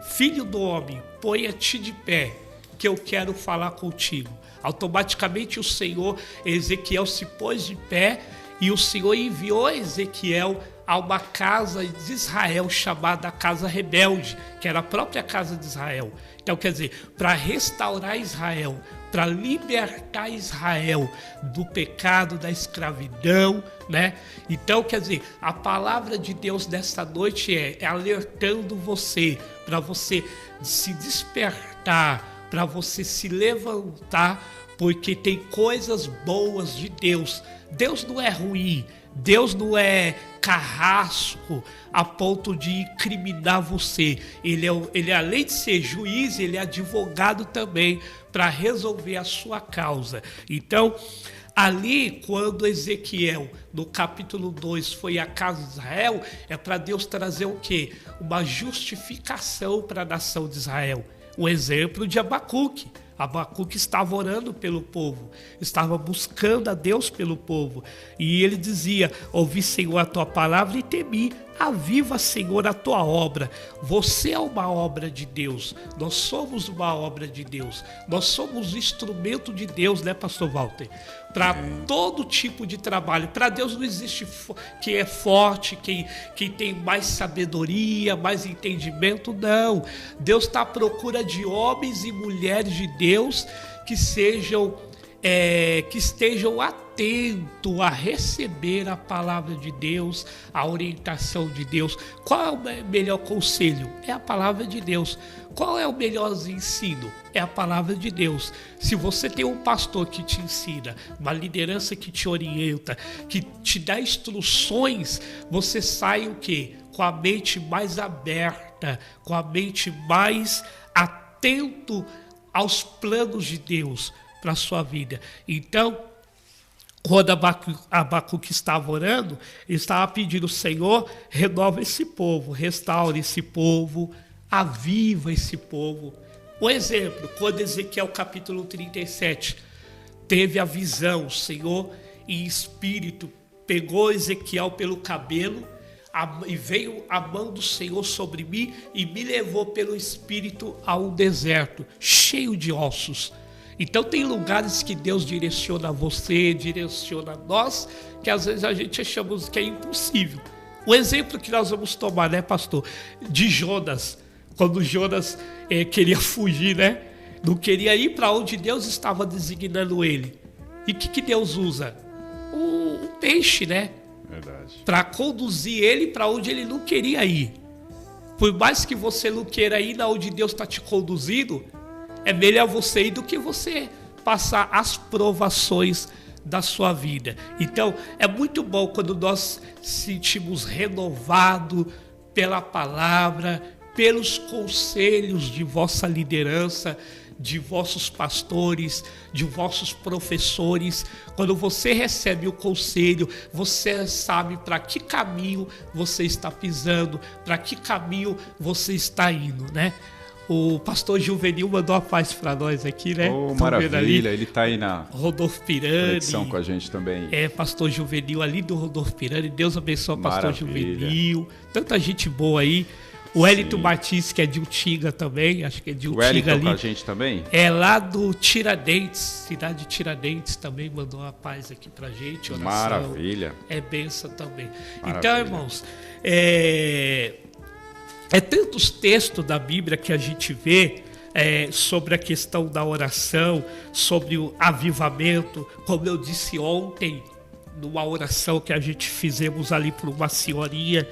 Filho do homem, ponha-te de pé, que eu quero falar contigo. Automaticamente o Senhor, Ezequiel se pôs de pé, e o Senhor enviou Ezequiel a uma casa de Israel chamada Casa Rebelde, que era a própria casa de Israel. Então, quer dizer, para restaurar Israel, para libertar Israel do pecado, da escravidão, né? Então, quer dizer, a palavra de Deus desta noite é alertando você, para você se despertar, para você se levantar, porque tem coisas boas de Deus. Deus não é ruim, Deus não é carrasco a ponto de incriminar você. Ele além de ser juiz, ele é advogado também para resolver a sua causa. Então, ali, quando Ezequiel, no capítulo 2, foi à casa de Israel, é para Deus trazer o quê? Uma justificação para a nação de Israel. O exemplo de Abacuque. Abacuque estava orando pelo povo, estava buscando a Deus pelo povo. E ele dizia: ouvi, Senhor, a tua palavra e temi. Aviva, Senhor, a tua obra. Você é uma obra de Deus. Nós somos uma obra de Deus. Nós somos instrumento de Deus, né, pastor Walter? Para todo tipo de trabalho. Para Deus não existe quem é forte, quem tem mais sabedoria, mais entendimento. Não. Deus está à procura de homens e mulheres de Deus que estejam atentos a receber a palavra de Deus, a orientação de Deus. Qual é o melhor conselho? É a palavra de Deus. Qual é o melhor ensino? É a palavra de Deus. Se você tem um pastor que te ensina, uma liderança que te orienta, que te dá instruções, você sai o quê? Com a mente mais aberta, com a mente mais atento aos planos de Deus para a sua vida. Então, quando Abacuque estava orando, ele estava pedindo: Senhor, renova esse povo, restaure esse povo, aviva esse povo. Um exemplo, quando Ezequiel capítulo 37 teve a visão, o Senhor em espírito pegou Ezequiel pelo cabelo e veio a mão do Senhor sobre mim e me levou pelo espírito a um deserto cheio de ossos. Então tem lugares que Deus direciona você, direciona nós, que às vezes a gente achamos que é impossível. O exemplo que nós vamos tomar, né, pastor, de Jonas, quando Jonas queria fugir, né? Não queria ir para onde Deus estava designando ele. E o que Deus usa? Um peixe, né? Verdade. Para conduzir ele para onde ele não queria ir. Por mais que você não queira ir na onde Deus está te conduzindo, é melhor você ir do que você passar as provações da sua vida. Então, é muito bom quando nós sentimos renovado pela palavra, pelos conselhos de vossa liderança, de vossos pastores, de vossos professores. Quando você recebe o conselho, você sabe para que caminho você está pisando, para que caminho você está indo, né? O pastor Juvenil mandou a paz para nós aqui, né? Oh, maravilha, ele está aí na Rodolfo Pirani. conexão com a gente também. Pastor Juvenil ali do Rodolfo Pirani. Deus abençoe o pastor Maravilha. Juvenil. Tanta gente boa aí. O Wellington Martins, que é de Utinga também, acho que é de Utinga ali. O Wellington com a gente também? É lá do Tiradentes, cidade de Tiradentes, também mandou a paz aqui pra gente. Oração. Maravilha. É bênção também. Maravilha. Então, irmãos, tantos textos da Bíblia que a gente vê sobre a questão da oração, sobre o avivamento, como eu disse ontem, numa oração que a gente fizemos ali por uma senhorinha,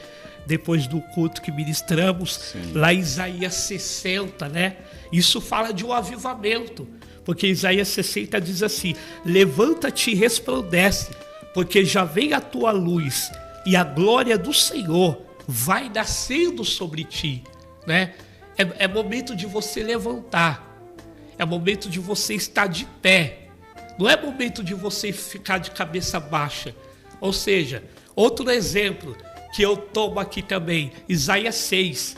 depois do culto que ministramos, Sim. lá em Isaías 60, né? Isso fala de um avivamento, porque Isaías 60 diz assim: levanta-te e resplandece, porque já vem a tua luz, e a glória do Senhor vai nascendo sobre ti, né? É momento de você levantar, é momento de você estar de pé, não é momento de você ficar de cabeça baixa. Ou seja, outro exemplo que eu tomo aqui também, Isaías 6,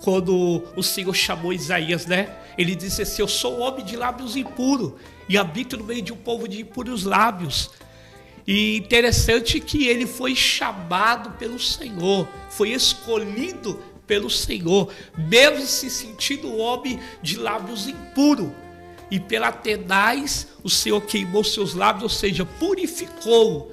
quando o Senhor chamou Isaías, né? Ele disse assim: eu sou um homem de lábios impuros e habito no meio de um povo de impuros lábios. E interessante que ele foi chamado pelo Senhor, foi escolhido pelo Senhor, mesmo se sentindo homem de lábios impuros. E pela tenaz o Senhor queimou seus lábios, ou seja, purificou.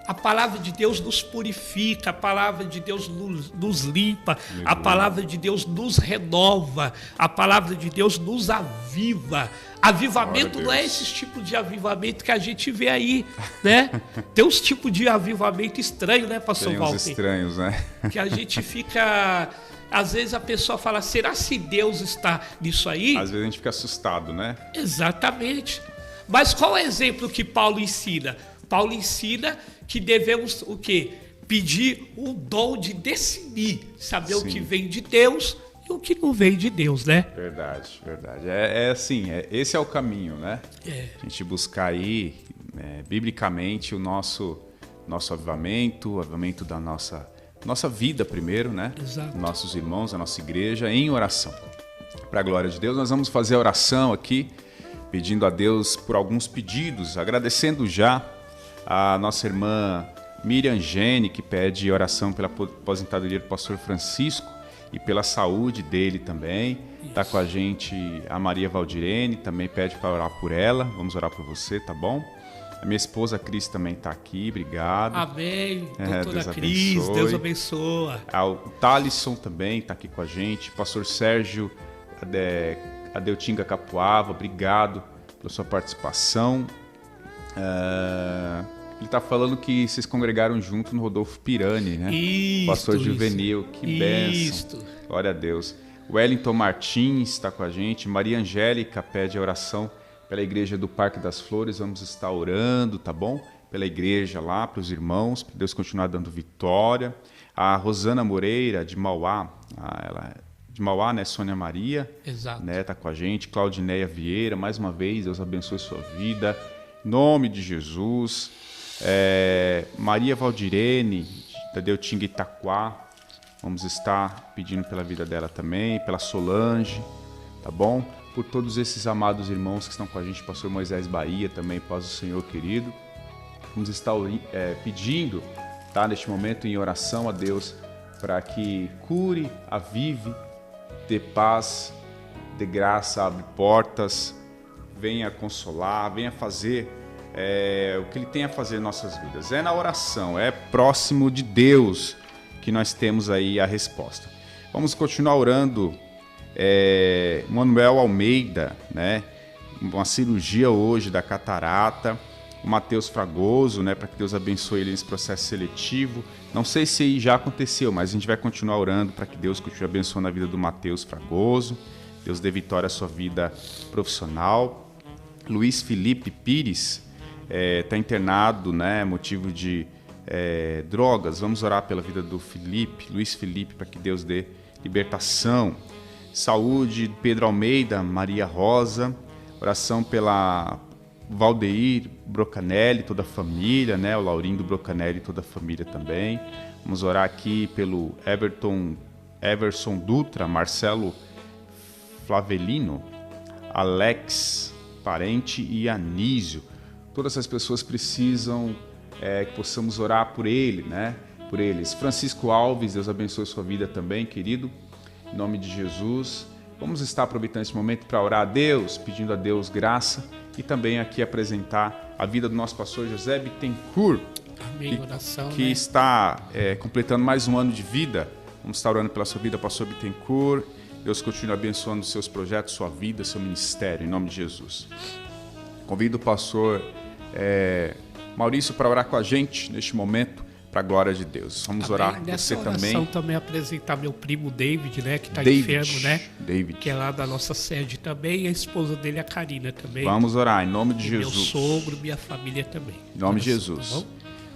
A palavra de Deus nos purifica, a palavra de Deus nos limpa, a palavra de Deus nos renova, a palavra de Deus nos aviva. Avivamento não é esse tipo de avivamento que a gente vê aí, né? Tem uns tipos de avivamento estranho, né, pastor Walter? Tem uns estranhos, né? Que a gente fica... Às vezes a pessoa fala: será que Deus está nisso aí? Às vezes a gente fica assustado, né? Exatamente. Mas qual é o exemplo que Paulo ensina? Paulo ensina que devemos o quê? Pedir o dom de discernir, saber o que vem de Deus e o que não vem de Deus, né? Verdade, verdade. Esse é o caminho, né? A gente buscar aí, biblicamente, o nosso avivamento, o avivamento da nossa vida primeiro, né? Exato. Nossos irmãos, a nossa igreja, em oração. Para a glória de Deus, nós vamos fazer a oração aqui, pedindo a Deus por alguns pedidos, agradecendo já a nossa irmã Miriam Gene, que pede oração pela aposentadoria do pastor Francisco e pela saúde dele também. Está com a gente a Maria Valdirene, também pede para orar por ela. Vamos orar por você, tá bom? A minha esposa Cris também está aqui, obrigado. Amém, doutora Deus Cris, abençoe. Deus abençoa. O Thalisson também está aqui com a gente. Pastor Sérgio Adeutinga Capuava, obrigado pela sua participação. Ele está falando que vocês congregaram junto no Rodolfo Pirani, né? Isso, Pastor Juvenil, que bênção. Glória a Deus. Wellington Martins está com a gente. Maria Angélica pede a oração pela igreja do Parque das Flores. Vamos estar orando, tá bom? Pela igreja lá, para os irmãos, para Deus continuar dando vitória. A Rosana Moreira, de Mauá, de Mauá, né? Sônia Maria, exato, né? Tá com a gente. Claudineia Vieira, mais uma vez, Deus abençoe sua vida. Em nome de Jesus. Maria Valdirene, da Deutinga Itaquá, vamos estar pedindo pela vida dela também, pela Solange, tá bom? Por todos esses amados irmãos que estão com a gente, pastor Moisés Bahia também, paz do Senhor querido. Vamos estar pedindo, tá, neste momento em oração a Deus, para que cure, avive, dê paz, dê graça, abre portas, venha consolar, venha fazer o que Ele tem a fazer em nossas vidas. É na oração, é próximo de Deus que nós temos aí a resposta. Vamos continuar orando. Manuel Almeida, né? Uma cirurgia hoje da catarata. O Matheus Fragoso, né? Para que Deus abençoe ele nesse processo seletivo. Não sei se já aconteceu, mas a gente vai continuar orando para que Deus continue abençoando a vida do Matheus Fragoso. Deus dê vitória à sua vida profissional. Luiz Felipe Pires está internado, né? Motivo de drogas. Vamos orar pela vida do Luiz Felipe, para que Deus dê libertação. Saúde, Pedro Almeida, Maria Rosa. Oração pela Valdeir Brocanelli, toda a família, né? O Laurindo Brocanelli, toda a família também. Vamos orar aqui pelo Everson Dutra, Marcelo Flavelino, Alex Parente e Anísio. Todas essas pessoas precisam que possamos orar por ele, né? Por eles. Francisco Alves, Deus abençoe sua vida também, querido. Em nome de Jesus. Vamos estar aproveitando esse momento para orar a Deus, pedindo a Deus graça e também aqui apresentar a vida do nosso pastor José Bittencourt, Amém, oração, que está completando mais um ano de vida. Vamos estar orando pela sua vida, pastor Bittencourt. Deus continue abençoando os seus projetos, sua vida, seu ministério, em nome de Jesus. Convido o pastor Maurício para orar com a gente neste momento, para a glória de Deus. Vamos orar com você também. Também apresentar meu primo David, né, que está enfermo, né? David. Que é lá da nossa sede também, e a esposa dele, a Karina, também. Vamos orar em nome de Jesus. Meu sogro, minha família também. Em nome de Jesus. Tá bom?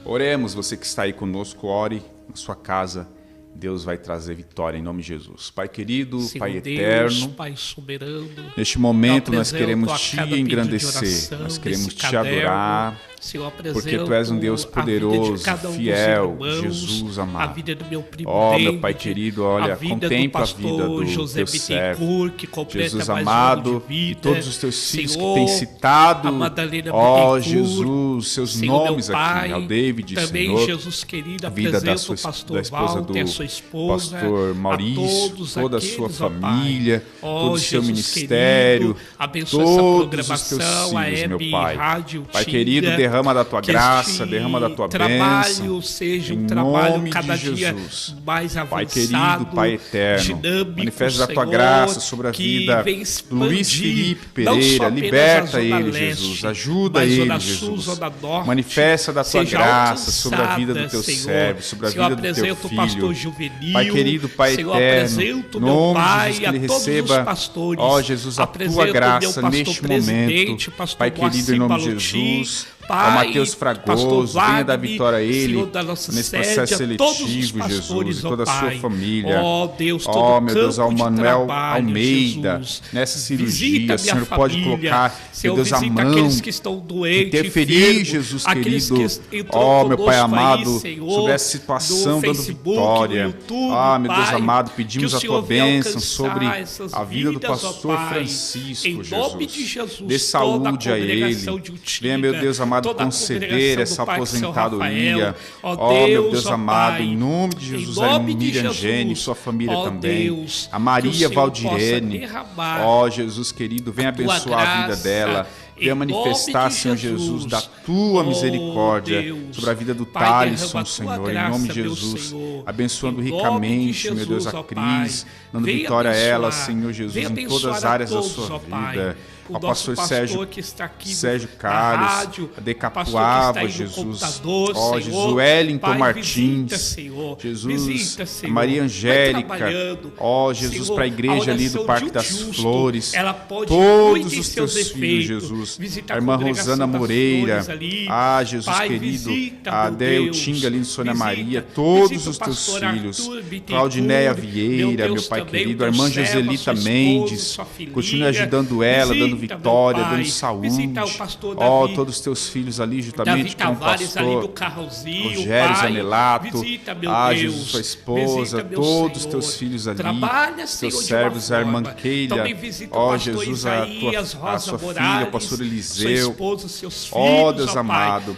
Oremos, você que está aí conosco, ore na sua casa. Deus vai trazer vitória em nome de Jesus. Pai querido, Senhor Pai Deus, eterno, Pai soberano, neste momento nós queremos Te engrandecer, nós queremos Te adorar, Senhor, porque Tu és um Deus poderoso, fiel, Jesus amado. A vida do meu primo meu Pai querido, olha, contempla a vida do José Teu servo, Jesus amado, e todos os Teus filhos que têm citado, Jesus, seus nomes aqui, ao David, também, Senhor, Jesus querido, a vida da pastor esposa do sua esposa, pastor Maurício, toda a sua família, todo o seu ministério, querido, todos os teus filhos, meu Pai. Pai querido, derrama da tua graça, derrama da tua bênção. Seja em trabalho nome cada de dia Jesus. Mais avançado, Pai querido, Pai eterno, dinâmico, manifesta a tua Senhor, graça sobre a vida do Luiz Felipe Pereira, liberta ele, Jesus, ajuda ele, Jesus. Manifesta da tua graça sobre a vida do teu servo, sobre a vida do teu filho. Juvenil, Pai querido, Pai Senhor, eterno, em nome de Jesus, que ele receba, Jesus, a tua graça neste momento. Pai querido, em nome de Jesus, ao Mateus Fragoso, venha dar vitória a ele nesse processo seletivo, Jesus, e toda a sua família. Meu Deus, ao Manuel Almeida, nessa cirurgia, o Senhor pode colocar, meu Deus, a mão, interferir, Jesus querido, meu Pai amado, sobre essa situação, dando vitória. Meu Deus amado, pedimos a tua bênção sobre a vida do pastor Francisco, Jesus. Dê saúde a ele. Venha, meu Deus amado, conceder essa aposentadoria. Meu Deus amado, em nome de Jesus, a Miriam Gene e sua família também. A Maria Valdirene. Jesus querido, venha abençoar a vida dela. Venha manifestar, Senhor Jesus, da tua misericórdia sobre a vida do Thalisson, Senhor, em nome de Jesus. Abençoando ricamente, meu Deus, a Cris, dando vitória a ela, Senhor Jesus, em todas as áreas da sua vida. Ao pastor Sérgio Carlos, a Decapuava, Jesus. Jesus, Wellington Martins, Jesus, a Maria Angélica, Jesus, para a igreja ali do Parque das Flores, todos os teus filhos, Jesus, a irmã Rosana Moreira, Jesus querido, a Deltinga ali de Sônia Maria, todos os teus filhos, Claudinéia Vieira, meu Pai querido, a irmã Joselita Mendes, continue ajudando ela, dando vitória, dando saúde. Todos os teus filhos ali, juntamente com o pastor Rogério Zanelato, Jesus, sua esposa, todos os teus filhos ali, teus servos, a irmã Keila, Jesus, a sua filha, o pastor Eliseu, Deus amado,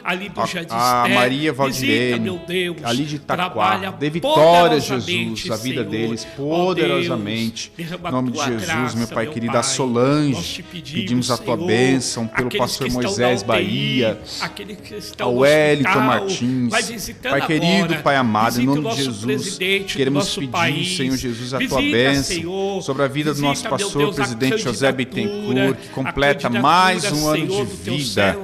a Maria Valdirene, ali de Itaquá, dê vitória, Jesus, a vida deles poderosamente, em nome de Jesus, meu Pai querido, a Solange, pedimos a tua bênção pelo pastor Moisés Bahia, ao Wellington Martins, Pai querido, Pai amado, em nome de Jesus, queremos pedir, Senhor Jesus, a tua bênção sobre a vida do nosso pastor, presidente José Bittencourt, que completa mais um ano de vida.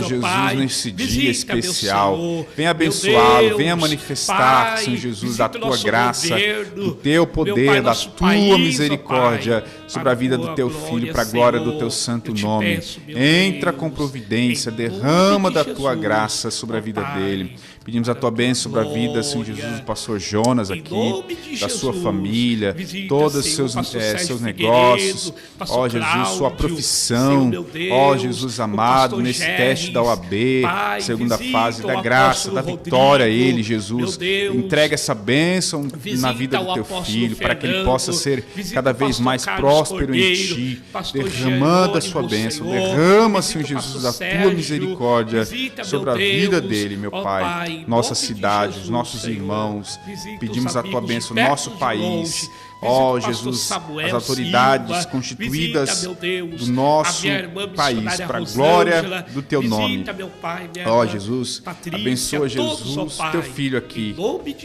Jesus, nesse dia especial, venha abençoá-lo, venha manifestar, Senhor Jesus, da tua graça, do teu poder, da tua misericórdia sobre a vida do teu filho, para a glória do teu santo nome. Entra com providência, derrama da tua graça sobre a vida dele. Pedimos a tua bênção sobre a vida, Senhor Jesus, do pastor Jonas aqui, da sua família, todos os seus negócios, Jesus, sua profissão, Jesus amado, nesse teste da OAB, segunda fase, da graça, da vitória a ele, Jesus. Entrega essa bênção na vida do teu filho, para que ele possa ser cada vez mais próximo próspero em ti, derramando a sua bênção. Derrama, Senhor Jesus, a tua misericórdia sobre a vida dele, meu Pai, nossa cidade, os nossos irmãos. Pedimos a tua bênção no nosso país. Ó Jesus, as autoridades constituídas do nosso país, para a glória do teu nome. Ó Jesus, abençoa Jesus, teu filho aqui,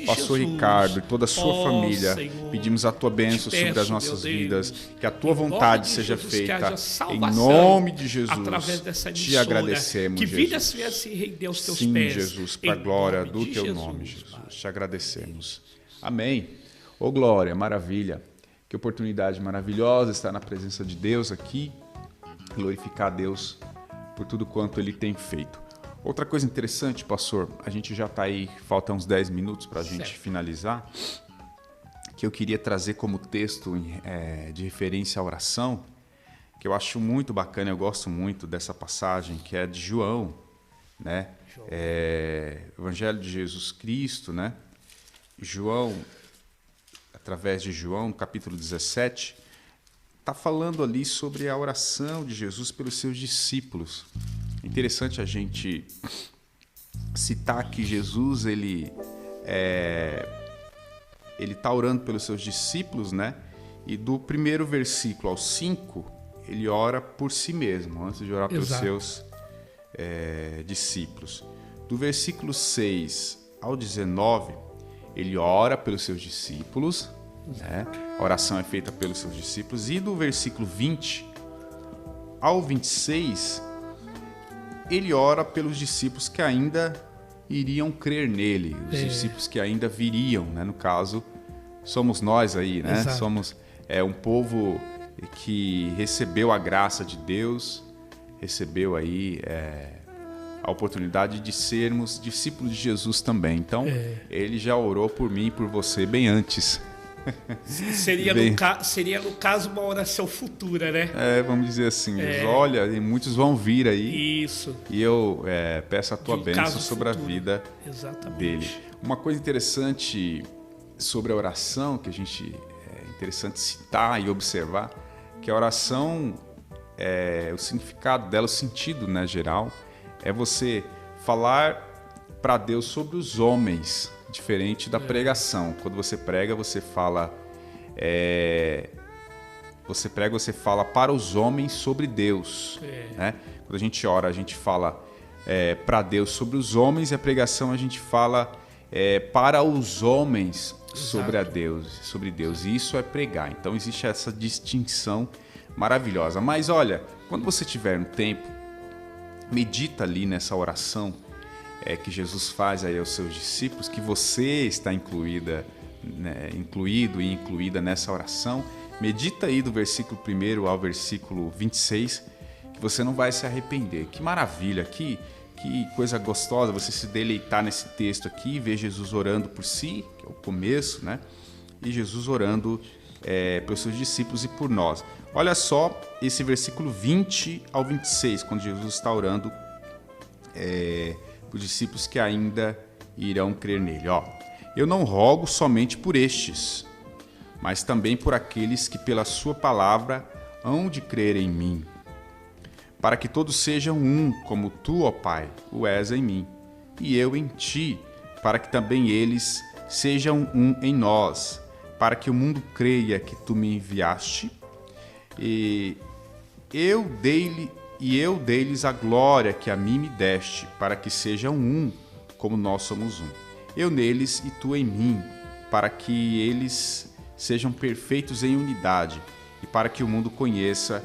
pastor Ricardo e toda a sua família. Pedimos a tua bênção sobre as nossas vidas, que a tua vontade seja feita. Em nome de Jesus, te agradecemos, que vidas viessem render aos teus pés. Sim, Jesus, para a glória do teu nome, Jesus. Te agradecemos. Amém. Ô glória, maravilha. Que oportunidade maravilhosa estar na presença de Deus aqui. Glorificar a Deus por tudo quanto Ele tem feito. Outra coisa interessante, pastor, a gente já está aí, falta uns 10 minutos para a gente finalizar, que eu queria trazer como texto de referência à oração, que eu acho muito bacana, eu gosto muito dessa passagem, que é de João, né? Evangelho de Jesus Cristo, né? João, através de João, no capítulo 17, está falando ali sobre a oração de Jesus pelos seus discípulos. É interessante a gente citar que Jesus ele está orando pelos seus discípulos, né? E do primeiro versículo ao 5, ele ora por si mesmo, antes de orar pelos seus discípulos. Do versículo 6 ao 19, ele ora pelos seus discípulos, né? A oração é feita pelos seus discípulos. E do versículo 20 ao 26, ele ora pelos discípulos que ainda iriam crer nele, os discípulos que ainda viriam, né? No caso, somos nós aí, né? Exato. Somos um povo que recebeu a graça de Deus, recebeu aí a oportunidade de sermos discípulos de Jesus também. Então, ele já orou por mim e por você bem antes. Seria no caso uma oração futura, né? Vamos dizer assim, olha, e muitos vão vir aí. Isso. E eu peço a tua bênção sobre a vida dele. Uma coisa interessante sobre a oração, que é interessante citar e observar, que a oração, o significado dela, o sentido, né, geral, é você falar para Deus sobre os homens, diferente da pregação. Quando você prega, você fala para os homens sobre Deus, né? Quando a gente ora, a gente fala para Deus sobre os homens, e a pregação a gente fala para os homens sobre Deus. E isso é pregar. Então existe essa distinção maravilhosa. Mas olha, quando você tiver um tempo, medita ali nessa oração que Jesus faz aí aos seus discípulos, que você está incluído e incluída nessa oração. Medita aí do versículo 1 ao versículo 26, que você não vai se arrepender. Que maravilha, que coisa gostosa você se deleitar nesse texto aqui, ver Jesus orando por si, que é o começo, né? E Jesus orando pelos seus discípulos e por nós. Olha só esse versículo 20 ao 26, quando Jesus está orando por discípulos que ainda irão crer nele. Eu não rogo somente por estes, mas também por aqueles que pela sua palavra hão de crer em mim, para que todos sejam um, como tu, ó Pai, o és em mim, e eu em ti, para que também eles sejam um em nós, para que o mundo creia que tu me enviaste, e eu dei-lhes a glória que a mim me deste, para que sejam um, como nós somos um. Eu neles e tu em mim, para que eles sejam perfeitos em unidade, e para que o mundo conheça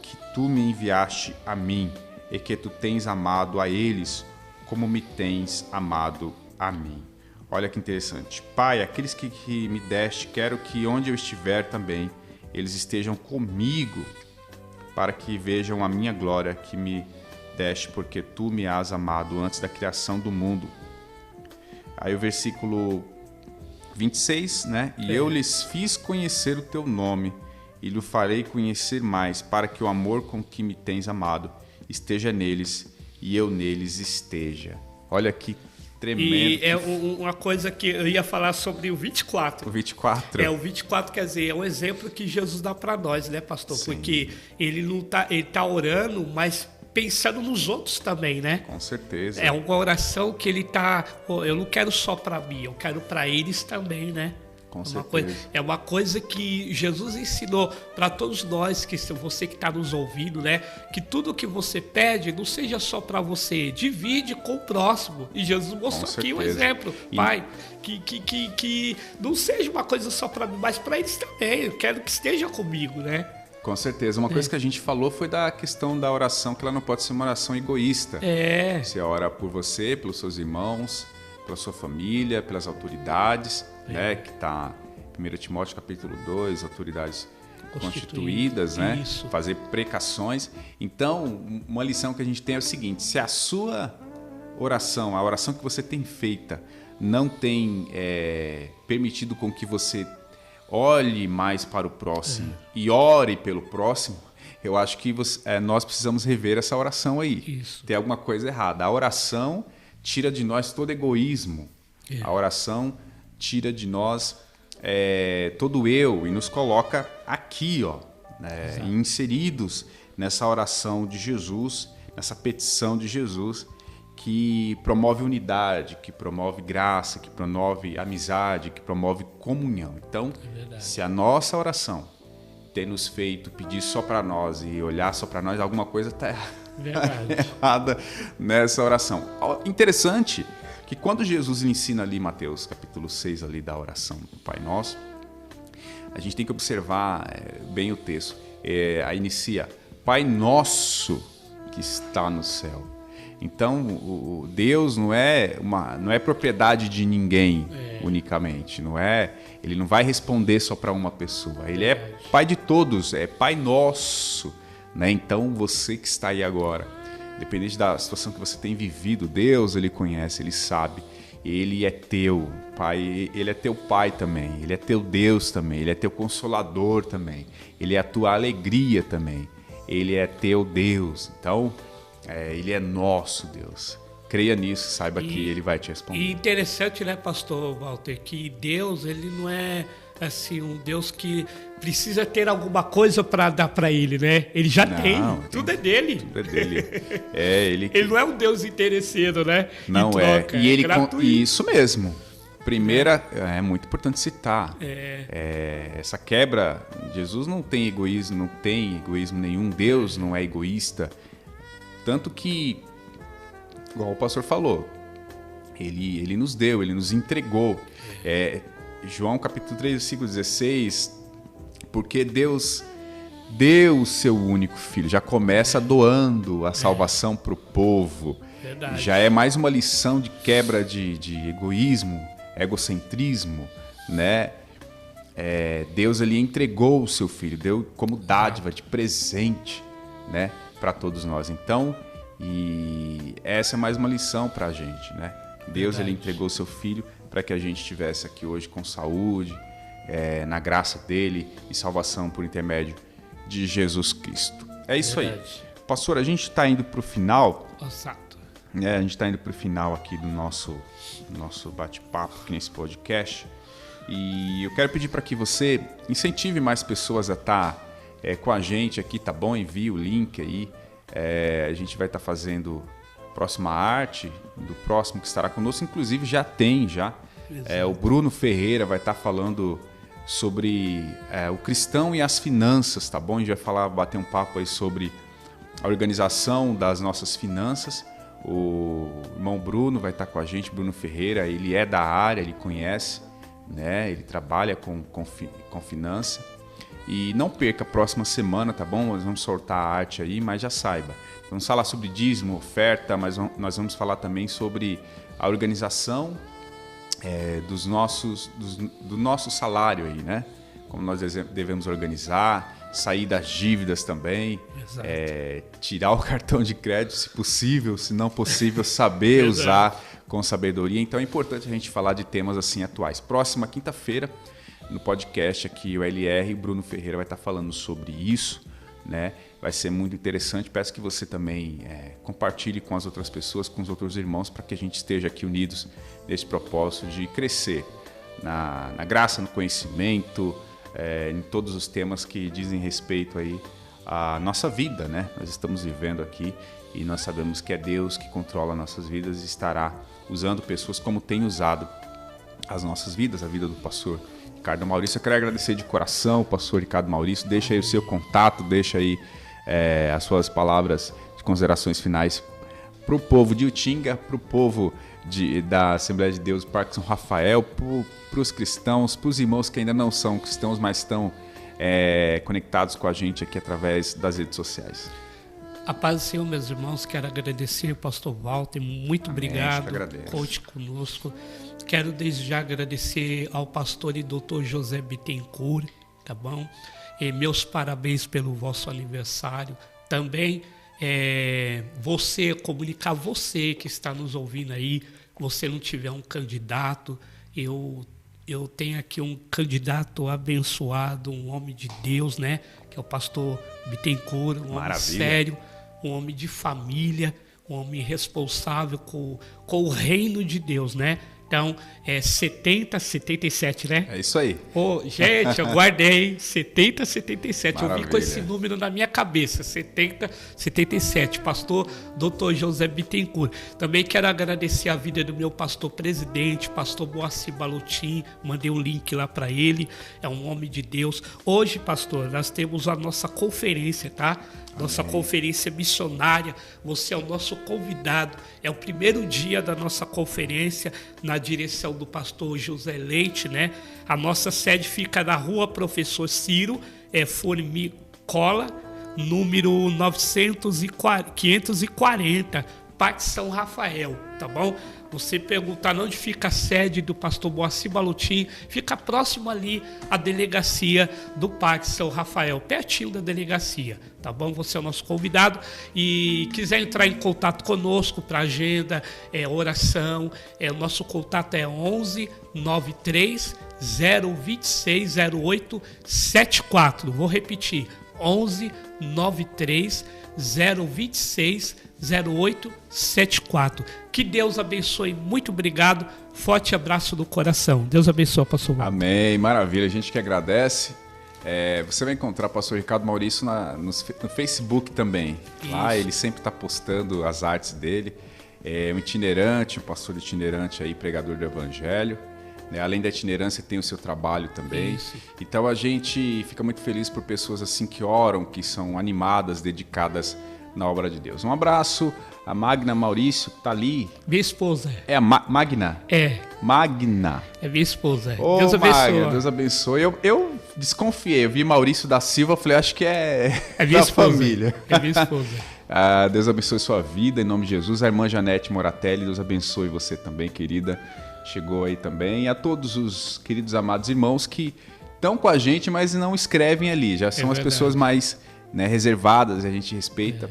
que tu me enviaste a mim, e que tu tens amado a eles, como me tens amado a mim. Olha que interessante. Pai, aqueles que me deste, quero que onde eu estiver também, eles estejam comigo, para que vejam a minha glória que me deste, porque tu me has amado antes da criação do mundo. Aí o versículo 26, né? E eu lhes fiz conhecer o teu nome, e lhe farei conhecer mais, para que o amor com que me tens amado esteja neles, e eu neles esteja. Olha que tremendo. E é uma coisa que eu ia falar sobre o 24. O 24. O 24, quer dizer, é um exemplo que Jesus dá para nós, né, pastor? Sim. Porque ele tá orando, mas pensando nos outros também, né? Com certeza. É uma oração que ele tá... Eu não quero só para mim, eu quero para eles também, né? Com certeza. É uma coisa que Jesus ensinou para todos nós, que você que está nos ouvindo, né? Que tudo que você pede não seja só para você, divide com o próximo. E Jesus mostrou aqui um exemplo, Pai, que não seja uma coisa só para mim, mas para eles também. Eu quero que esteja comigo, né? Com certeza. Uma coisa que a gente falou foi da questão da oração, que ela não pode ser uma oração egoísta. Você ora por você, pelos seus irmãos, pela sua família, pelas autoridades, né? Que está em 1 Timóteo capítulo 2, autoridades constituídas, né? Isso. Fazer precações. Então, uma lição que a gente tem é o seguinte: se a sua oração, a oração que você tem feita, não tem permitido com que você olhe mais para o próximo e ore pelo próximo, eu acho que nós precisamos rever essa oração aí. Isso. Tem alguma coisa errada. A oração tira de nós todo egoísmo. A oração tira de nós todo eu e nos coloca aqui, inseridos nessa oração de Jesus, nessa petição de Jesus, que promove unidade, que promove graça, que promove amizade, que promove comunhão. Então, se a nossa oração tem nos feito pedir só para nós e olhar só para nós, alguma coisa está errada nessa oração. Interessante que quando Jesus ensina ali, Mateus capítulo 6, ali da oração do Pai Nosso, a gente tem que observar bem o texto. Aí inicia, Pai Nosso que está no céu. Então, o Deus não é propriedade de ninguém unicamente. Ele não vai responder só para uma pessoa. Ele é Pai de todos, é Pai Nosso. Né? Então, você que está aí agora, independente da situação que você tem vivido, Deus, Ele conhece, Ele sabe. Ele é teu Pai, Ele é teu Pai também. Ele é teu Deus também. Ele é teu Consolador também. Ele é a tua alegria também. Ele é teu Deus. Então, Ele é nosso Deus. Creia nisso, saiba que Ele vai te responder. E interessante, né, pastor Walter, que Deus, Ele não é assim um Deus que precisa ter alguma coisa para dar para Ele, né? Ele já tem, tudo é dele. Tudo é dele. Ele não é um Deus interesseiro, né? Não troca, E ele isso mesmo. Primeira, é muito importante citar. Essa quebra, Jesus não tem egoísmo nenhum, Deus não é egoísta. Tanto que, igual o pastor falou, ele nos deu, ele nos entregou. João capítulo 3, versículo 16, porque Deus deu o seu único filho, já começa doando a salvação para o povo. Verdade. Já é mais uma lição de quebra de egoísmo, egocentrismo, né? Deus ali entregou o seu filho, deu como dádiva, de presente, né, para todos nós. Então, e essa é mais uma lição para a gente, né? Deus ele entregou o seu filho para que a gente estivesse aqui hoje com saúde, na graça dele e salvação por intermédio de Jesus Cristo. É isso aí. Pastor, a gente está indo para o final. Exato. A gente está indo para o final aqui do nosso bate-papo aqui nesse podcast. E eu quero pedir para que você incentive mais pessoas a estar com a gente aqui, tá bom? Envie o link aí. A gente vai estar fazendo próxima arte do próximo que estará conosco. Inclusive já tem. O Bruno Ferreira vai estar falando sobre o cristão e as finanças, tá bom? A gente vai bater um papo aí sobre a organização das nossas finanças. O irmão Bruno vai estar com a gente, Bruno Ferreira, ele é da área, ele conhece, né? Ele trabalha com finança. E não perca a próxima semana, tá bom? Nós vamos sortar a arte aí, mas já saiba. Vamos falar sobre dízimo, oferta, mas nós vamos falar também sobre a organização do nosso salário aí, né? Como nós devemos organizar, sair das dívidas também, tirar o cartão de crédito, se possível, se não possível, saber usar com sabedoria. Então é importante a gente falar de temas assim atuais. Próxima quinta-feira, no podcast aqui, o LR, Bruno Ferreira vai estar falando sobre isso, né? vai ser muito interessante. Peço que você também compartilhe com as outras pessoas, com os outros irmãos, para que a gente esteja aqui unidos nesse propósito de crescer na graça, no conhecimento, em todos os temas que dizem respeito aí à nossa vida, né? Nós estamos vivendo aqui e nós sabemos que é Deus que controla nossas vidas e estará usando pessoas como tem usado as nossas vidas, a vida do pastor Ricardo Maurício. Eu quero agradecer de coração o pastor Ricardo Maurício. Deixa aí o seu contato, deixa aí as suas palavras de considerações finais para o povo de Utinga, para o povo da Assembleia de Deus Parque São Rafael, para os cristãos, para os irmãos que ainda não são cristãos, mas estão conectados com a gente aqui através das redes sociais. A paz do Senhor, meus irmãos, quero agradecer ao pastor Walter, muito obrigado, conte conosco. Quero desde já agradecer ao pastor e doutor José Bittencourt, tá bom? E meus parabéns pelo vosso aniversário. Também comunicar você que está nos ouvindo aí, você não tiver um candidato, eu tenho aqui um candidato abençoado, um homem de Deus, né? Que é o pastor Bittencourt, um homem sério, um homem de família, um homem responsável com o reino de Deus, né? Então, 70, 77, né? É isso aí. Gente, eu guardei 70, 77. Maravilha. Eu vim com esse número na minha cabeça, 70, 77. Pastor Dr. José Bittencourt. Também quero agradecer a vida do meu pastor presidente, pastor Moacir Balutin. Mandei um link lá para ele. É um homem de Deus. Hoje, pastor, nós temos a nossa conferência, tá? Nossa conferência missionária, você é o nosso convidado, é o primeiro dia da nossa conferência na direção do pastor José Leite, né? A nossa sede fica na rua Professor Ciro, Formicola, número 540, Parque São Rafael, tá bom? Você perguntar onde fica a sede do pastor Moacir Balutin, fica próximo ali à delegacia do Parque São Rafael, pertinho da delegacia, tá bom? Você é o nosso convidado e quiser entrar em contato conosco para agenda, oração, o nosso contato é 11 93 026 08 74. Vou repetir, 11 93 026 0874. Que Deus abençoe. Muito obrigado. Forte abraço do coração. Deus abençoe, pastor. Amém. Maravilha. A gente que agradece. Você vai encontrar o pastor Ricardo Maurício no Facebook também. Isso. Lá ele sempre está postando as artes dele. É um itinerante, um pastor itinerante aí, pregador do evangelho. Além da itinerância, tem o seu trabalho também. Isso. Então a gente fica muito feliz por pessoas assim que oram, que são animadas, dedicadas na obra de Deus. Um abraço a Magna Maurício, que tá ali. Minha esposa. É a Magna? Magna. É minha esposa. Deus abençoe. Magna, Deus abençoe. Eu desconfiei, eu vi Maurício da Silva, falei, acho que é minha da esposa. Família. É minha esposa. Deus abençoe sua vida, em nome de Jesus. A irmã Janete Moratelli, Deus abençoe você também, querida. Chegou aí também. E a todos os queridos amados irmãos que estão com a gente, mas não escrevem ali. Já são as pessoas mais reservadas, a gente respeita.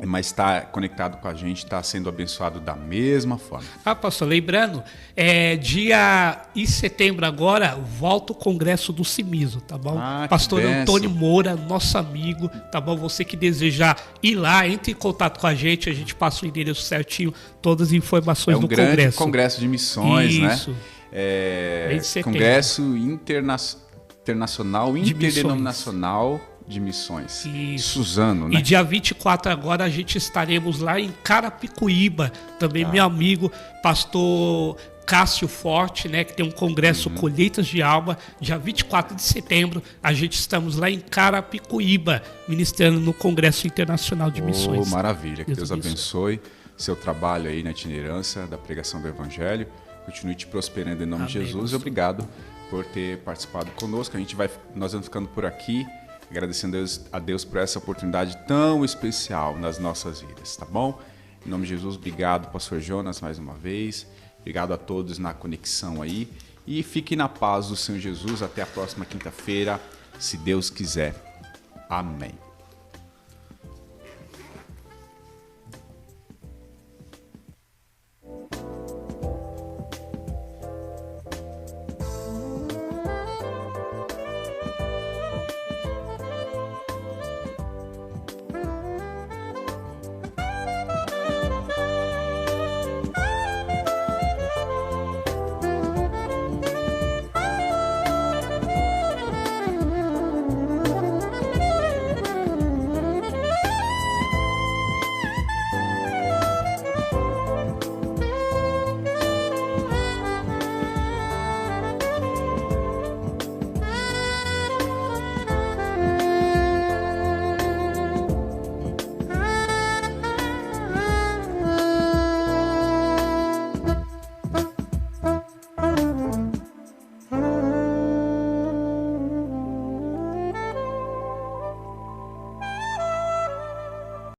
Mas está conectado com a gente, está sendo abençoado da mesma forma. Pastor, lembrando, em setembro agora, volta o congresso do Cimiso, tá bom? Pastor Antônio Moura, nosso amigo, tá bom? Você que desejar ir lá, entre em contato com a gente passa o endereço certinho, todas as informações do congresso. É um grande congresso de missões, isso. Né? Congresso internacional, interdenominacional de missões. Suzano, né? E dia 24 agora a gente estaremos lá em Carapicuíba, também meu amigo, pastor Cássio Forte, né, que tem um congresso Colheitas de Alma, dia 24 de setembro, a gente estamos lá em Carapicuíba, ministrando no Congresso Internacional de Missões. Maravilha, que Deus abençoe seu trabalho aí na itinerância da pregação do Evangelho, continue te prosperando em nome de Jesus, e obrigado por ter participado conosco. Nós vamos ficando por aqui, agradecendo a Deus por essa oportunidade tão especial nas nossas vidas, tá bom? Em nome de Jesus, obrigado, pastor Jonas, mais uma vez. Obrigado a todos na conexão aí. E fique na paz do Senhor Jesus. Até a próxima quinta-feira, se Deus quiser. Amém.